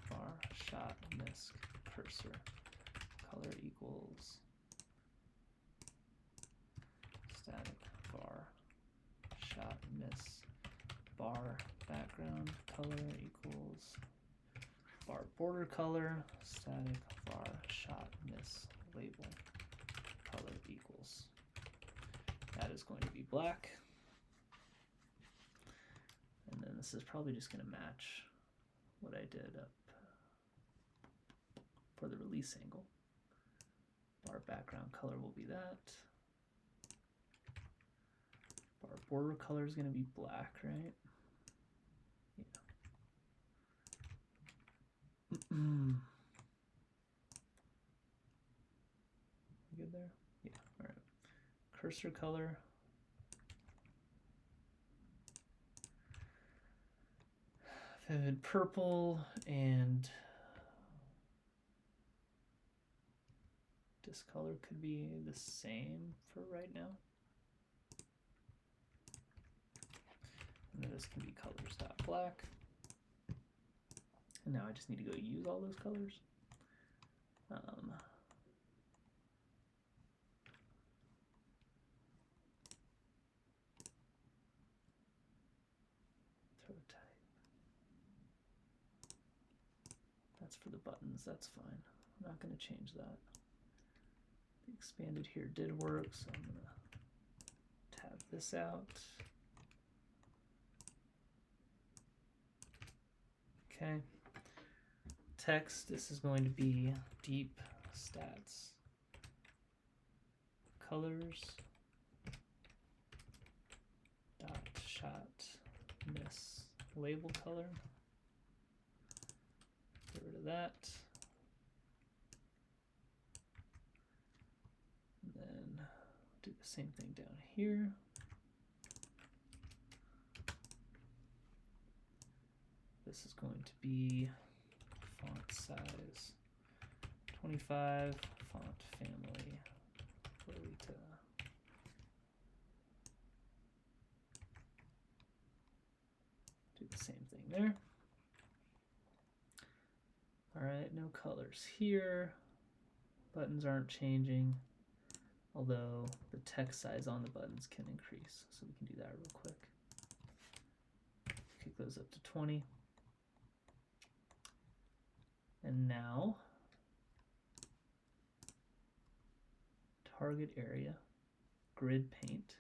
var shot miss cursor color equals static var shot miss bar background color equals bar border color static var shot miss label color equals. That is going to be black. And then this is probably just going to match what I did up for the release angle. Bar background color will be that. Bar border color is going to be black, right? Yeah. Good there? Yeah, all right. Cursor color. Vivid purple and this color could be the same for right now. And then this can be colors.black. And now I just need to go use all those colors. Throw type. That's for the buttons, that's fine. I'm not going to change that. The expanded here did work, so I'm going to tab this out. Okay. Text, this is going to be deep stats colors dot shot miss label color. Get rid of that. And then do the same thing down here. This is going to be font size 25, font family Lolita. Do the same thing there. All right, no colors here. Buttons aren't changing, although the text size on the buttons can increase. So we can do that real quick. Kick those up to 20. And now, target area, grid paint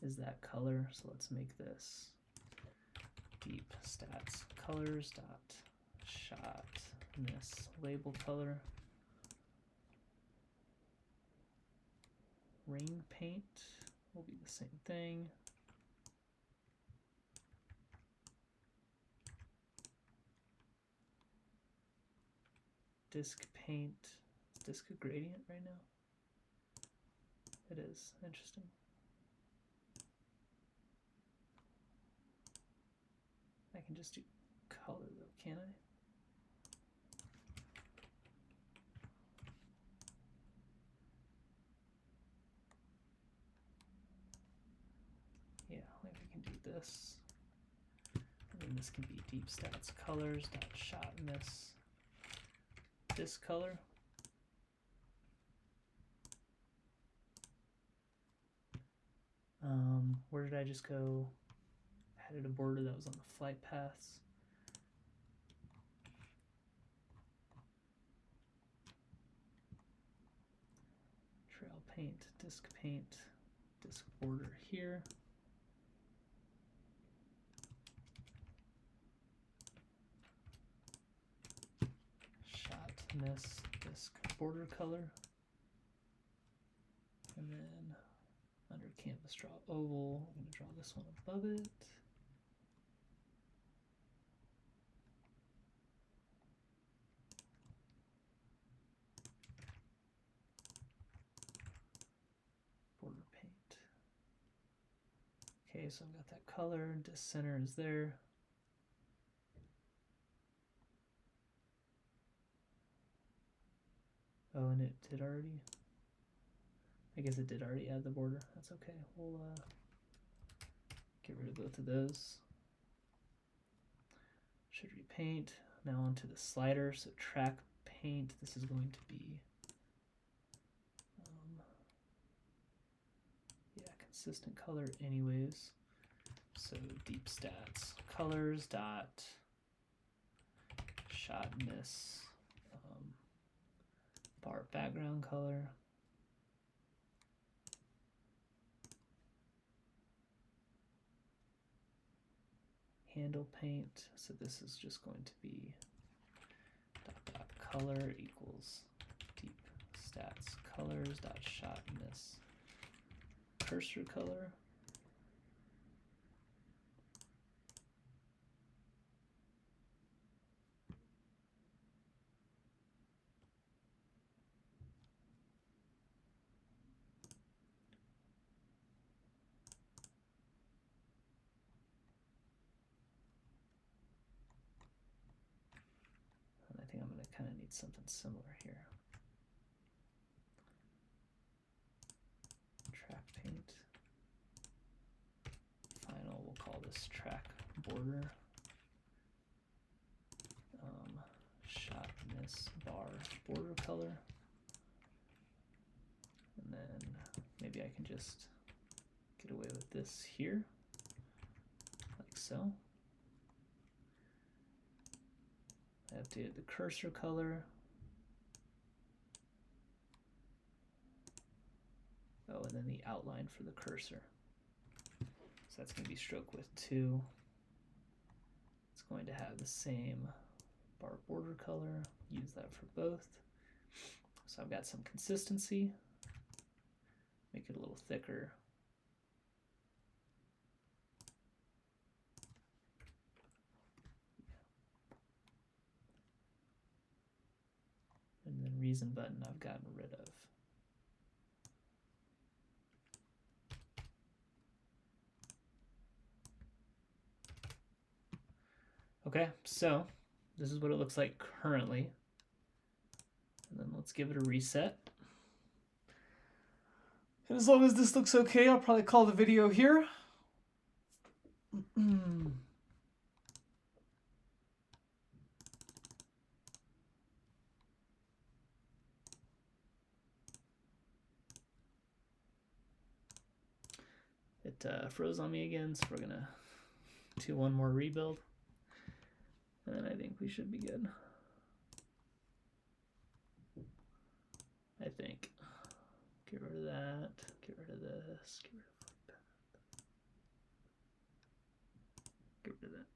is that color. So let's make this deep stats colors dot shot miss label color. Ring paint will be the same thing. Disk paint, is disk a gradient right now? It is, interesting. I can just do color though, can I? Yeah, like we can do this. And then this can be deep stats colors dot shot miss this color. Where did I just go? Added a border that was on the flight paths. Trail paint, disk border here. Shot miss disk border color. And then under canvas, draw oval. I'm going to draw this one above it. Border paint. Okay, so I've got that color. Disk center is there. Oh, and it did already. I guess it did already add the border. That's okay. We'll get rid of both of those. Should repaint. Now onto the slider. So track paint. This is going to be yeah, consistent color anyways. So deep stats colors dot shot miss bar background color. Handle paint, so this is just going to be dot color equals deep stats colors dot shot miss cursor color. I think I'm going to kind of need something similar here. Track paint. Final, we'll call this track border. Shot miss bar border color. And then maybe I can just get away with this here, like so. I updated the cursor color. Oh, and then the outline for the cursor. So that's going to be stroke width 2. It's going to have the same bar border color. Use that for both. So I've got some consistency. Make it a little thicker. And then reason button I've gotten rid of. Okay, so this is what it looks like currently. And then let's give it a reset. And as long as this looks okay, I'll probably call the video here. It froze on me again, so we're gonna do one more rebuild. And then I think we should be good. I think. Get rid of that, get rid of this, get rid of that. Get rid of that.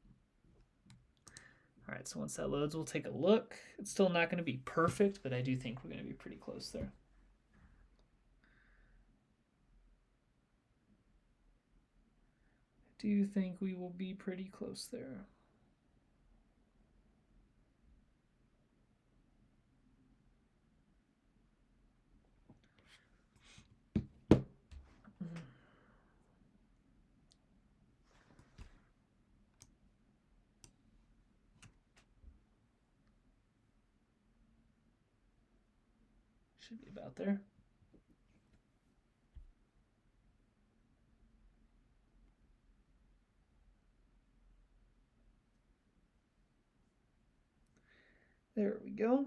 All right, so once that loads, we'll take a look. It's still not gonna be perfect, but I do think we're gonna be pretty close there. I do think we will be pretty close there. Should be about there. There we go.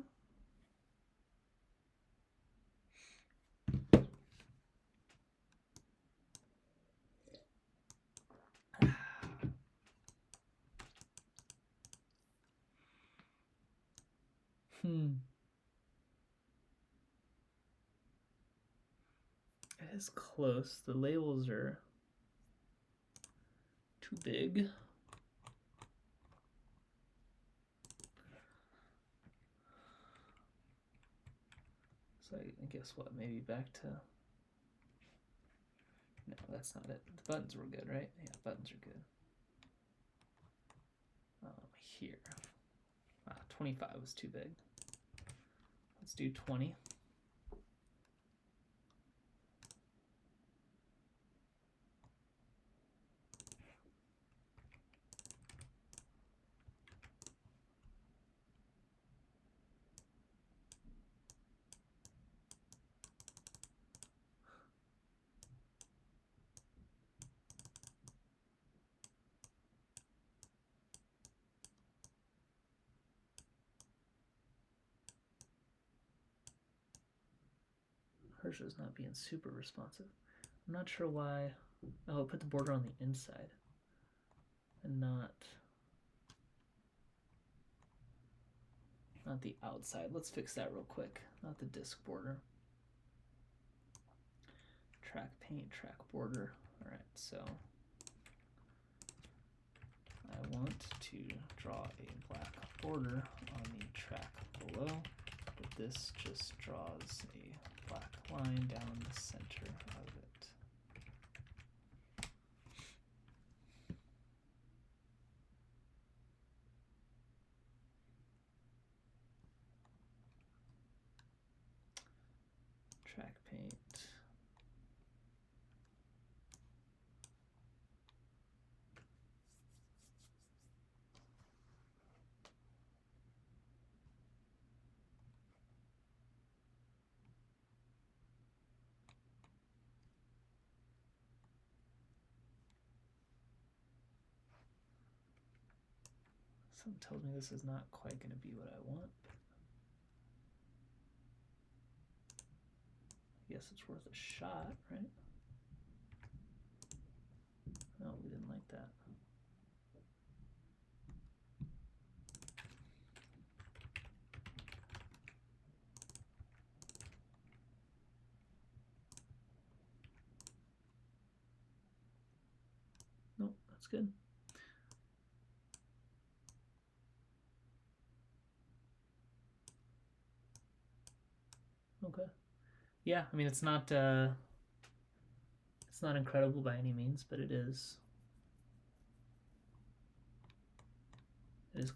It is close. The labels are too big. So I guess what, maybe back to, no, that's not it. The buttons were good, right? Yeah, buttons are good. Here, 25 was too big. Let's do 20. Hers is not being super responsive. I'm not sure why. Oh, put the border on the inside and not the outside. Let's fix that real quick. Not the disk border. Track paint, track border. All right, so I want to draw a black border on the track below, but this just draws a black line down the center of it. Track paint. Something tells me this is not quite going to be what I want. I guess it's worth a shot, right? No, we didn't like that. Nope, that's good. Okay. Yeah, I mean it's not incredible by any means, but it is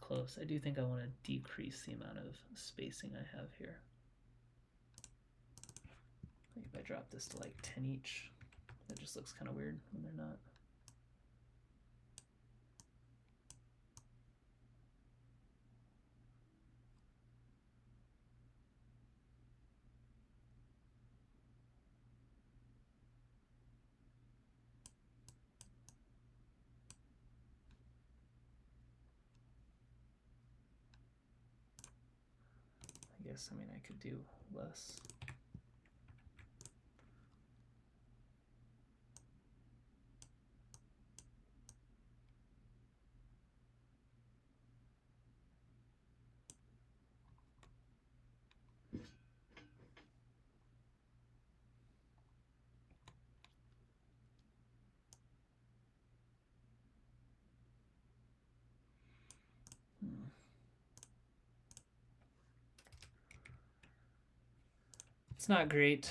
close. I do think I want to decrease the amount of spacing I have here. Like if I drop this to like 10 each, that just looks kind of weird when they're not. I mean, I could do less. It's not great.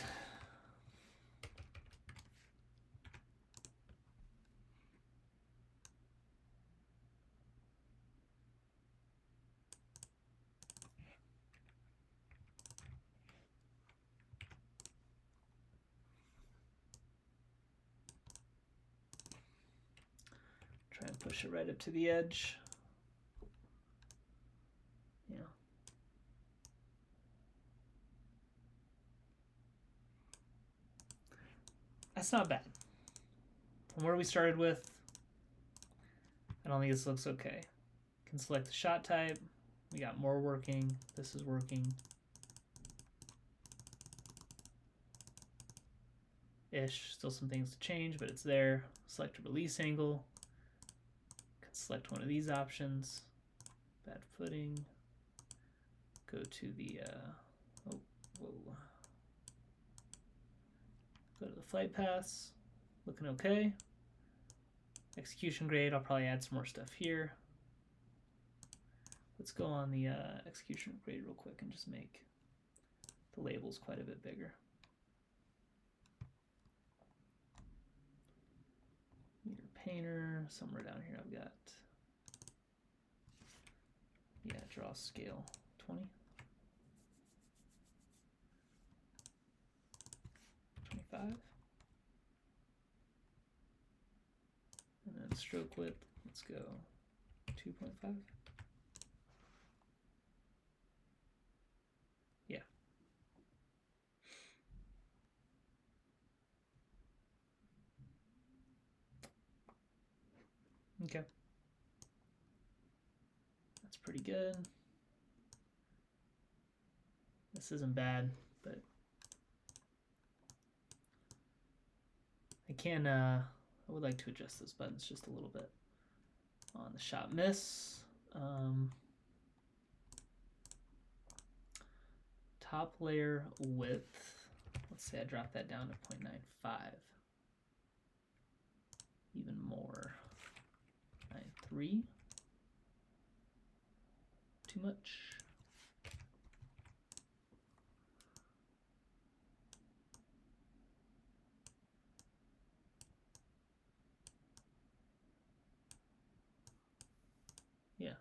Try and push it right up to the edge. Yeah. That's not bad. From where we started with, I don't think this looks okay. Can select the shot type. We got more working. This is working. Ish. Still some things to change, but it's there. Select a release angle. Can select one of these options. Bad footing. Go to the go to the flight paths. Looking okay. Execution grade, I'll probably add some more stuff here. Let's go on the execution grade real quick and just make The label's quite a bit bigger. Meter painter, somewhere down here I've got, yeah, draw scale 20. 25. And then stroke width, let's go 2.5. Yeah. Okay. That's pretty good. This isn't bad, but I would like to adjust those buttons just a little bit. On the shot miss, top layer width, let's say I drop that down to 0.95. Even more, 9.3, too much. Yeah.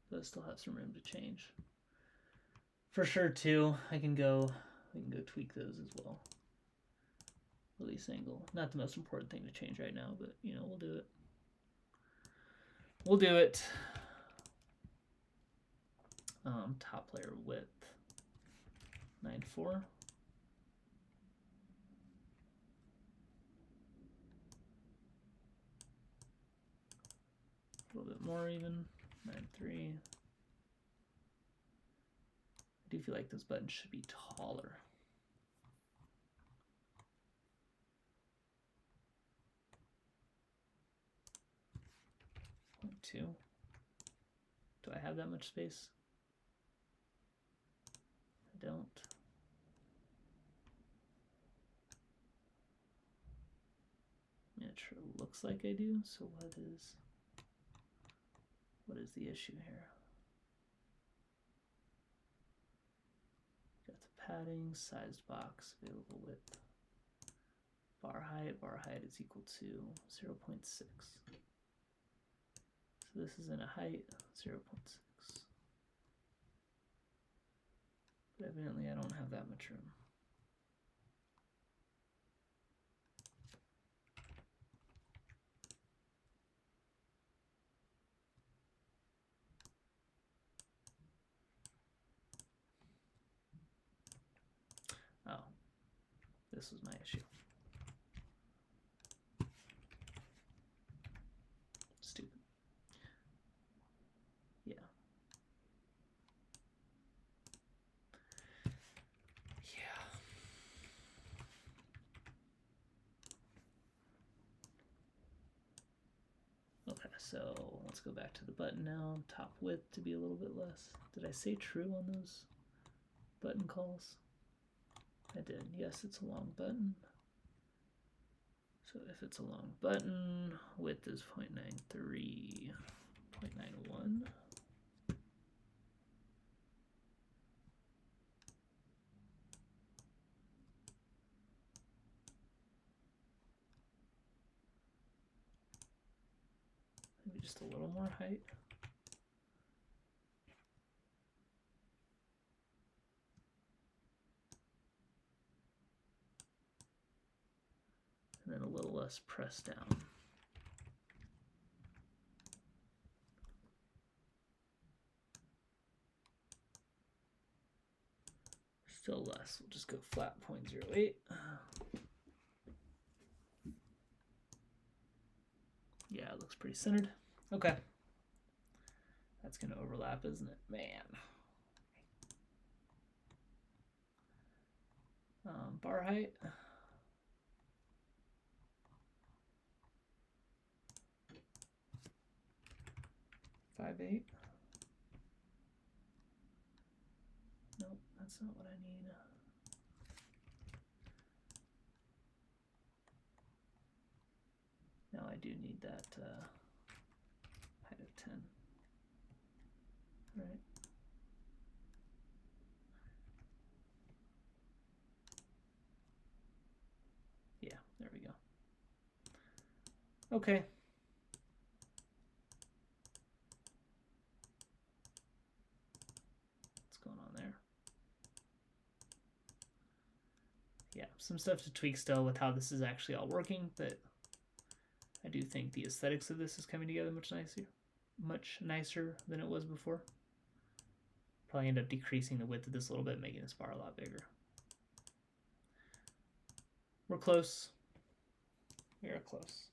So I still have some room to change. For sure too, we can go tweak those as well. Release angle. Not the most important thing to change right now, but you know, we'll do it. We'll do it. Top layer width 9.4. A little bit more even, 9.3. I do feel like those buttons should be taller. 0.2. Do I have that much space? I don't. Yeah, it sure looks like I do. So what is the issue here? Got the padding, sized box, available width. Bar height is equal to 0.6. So this is in a height, 0.6. But evidently I don't have that much room. Oh, this was my issue. Stupid. Yeah. Yeah. Okay, so let's go back to the button now. Top width to be a little bit less. Did I say true on those button calls? I did. Yes, it's a long button. So if it's a long button, width is 0.93, 0.91. Maybe just a little more height. And then a little less press down. Still less. We'll just go flat 0.08. Yeah, it looks pretty centered. Okay. That's going to overlap, isn't it? Man. Bar height. 5.8. Nope, that's not what I need. Now I do need that right? Yeah, there we go. Okay. What's going on there? Yeah, some stuff to tweak still with how this is actually all working, but I do think the aesthetics of this is coming together much nicer than it was before. Probably end up decreasing the width of this a little bit, making this bar a lot bigger. We're close. We are close.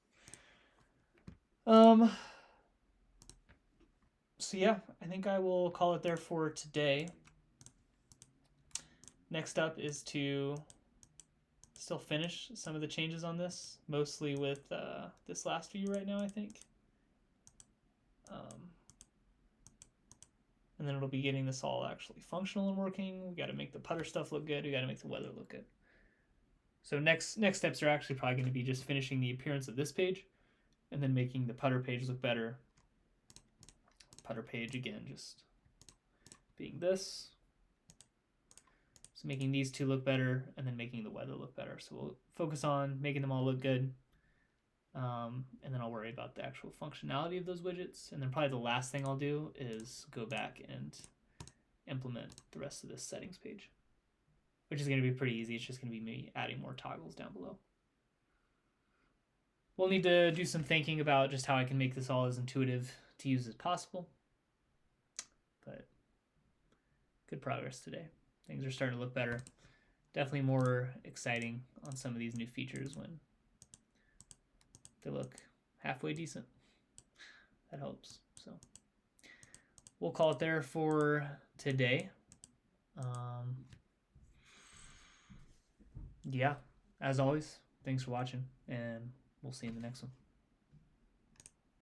So yeah, I think I will call it there for today. Next up is to still finish some of the changes on this, mostly with this last view right now, I think. And then it'll be getting this all actually functional and working. We got to make the putter stuff look good. We got to make the weather look good. So next steps are actually probably going to be just finishing the appearance of this page and then making the putter page look better. Putter page, again, just being this. So making these two look better and then making the weather look better. So we'll focus on making them all look good. And then I'll worry about the actual functionality of those widgets. And then probably the last thing I'll do is go back and implement the rest of this settings page, which is going to be pretty easy. It's just going to be me adding more toggles down below. We'll need to do some thinking about just how I can make this all as intuitive to use as possible. But good progress today. Things are starting to look better. Definitely more exciting on some of these new features when they look halfway decent. That helps. So we'll call it there for today. Yeah, as always, thanks for watching, and we'll see you in the next one.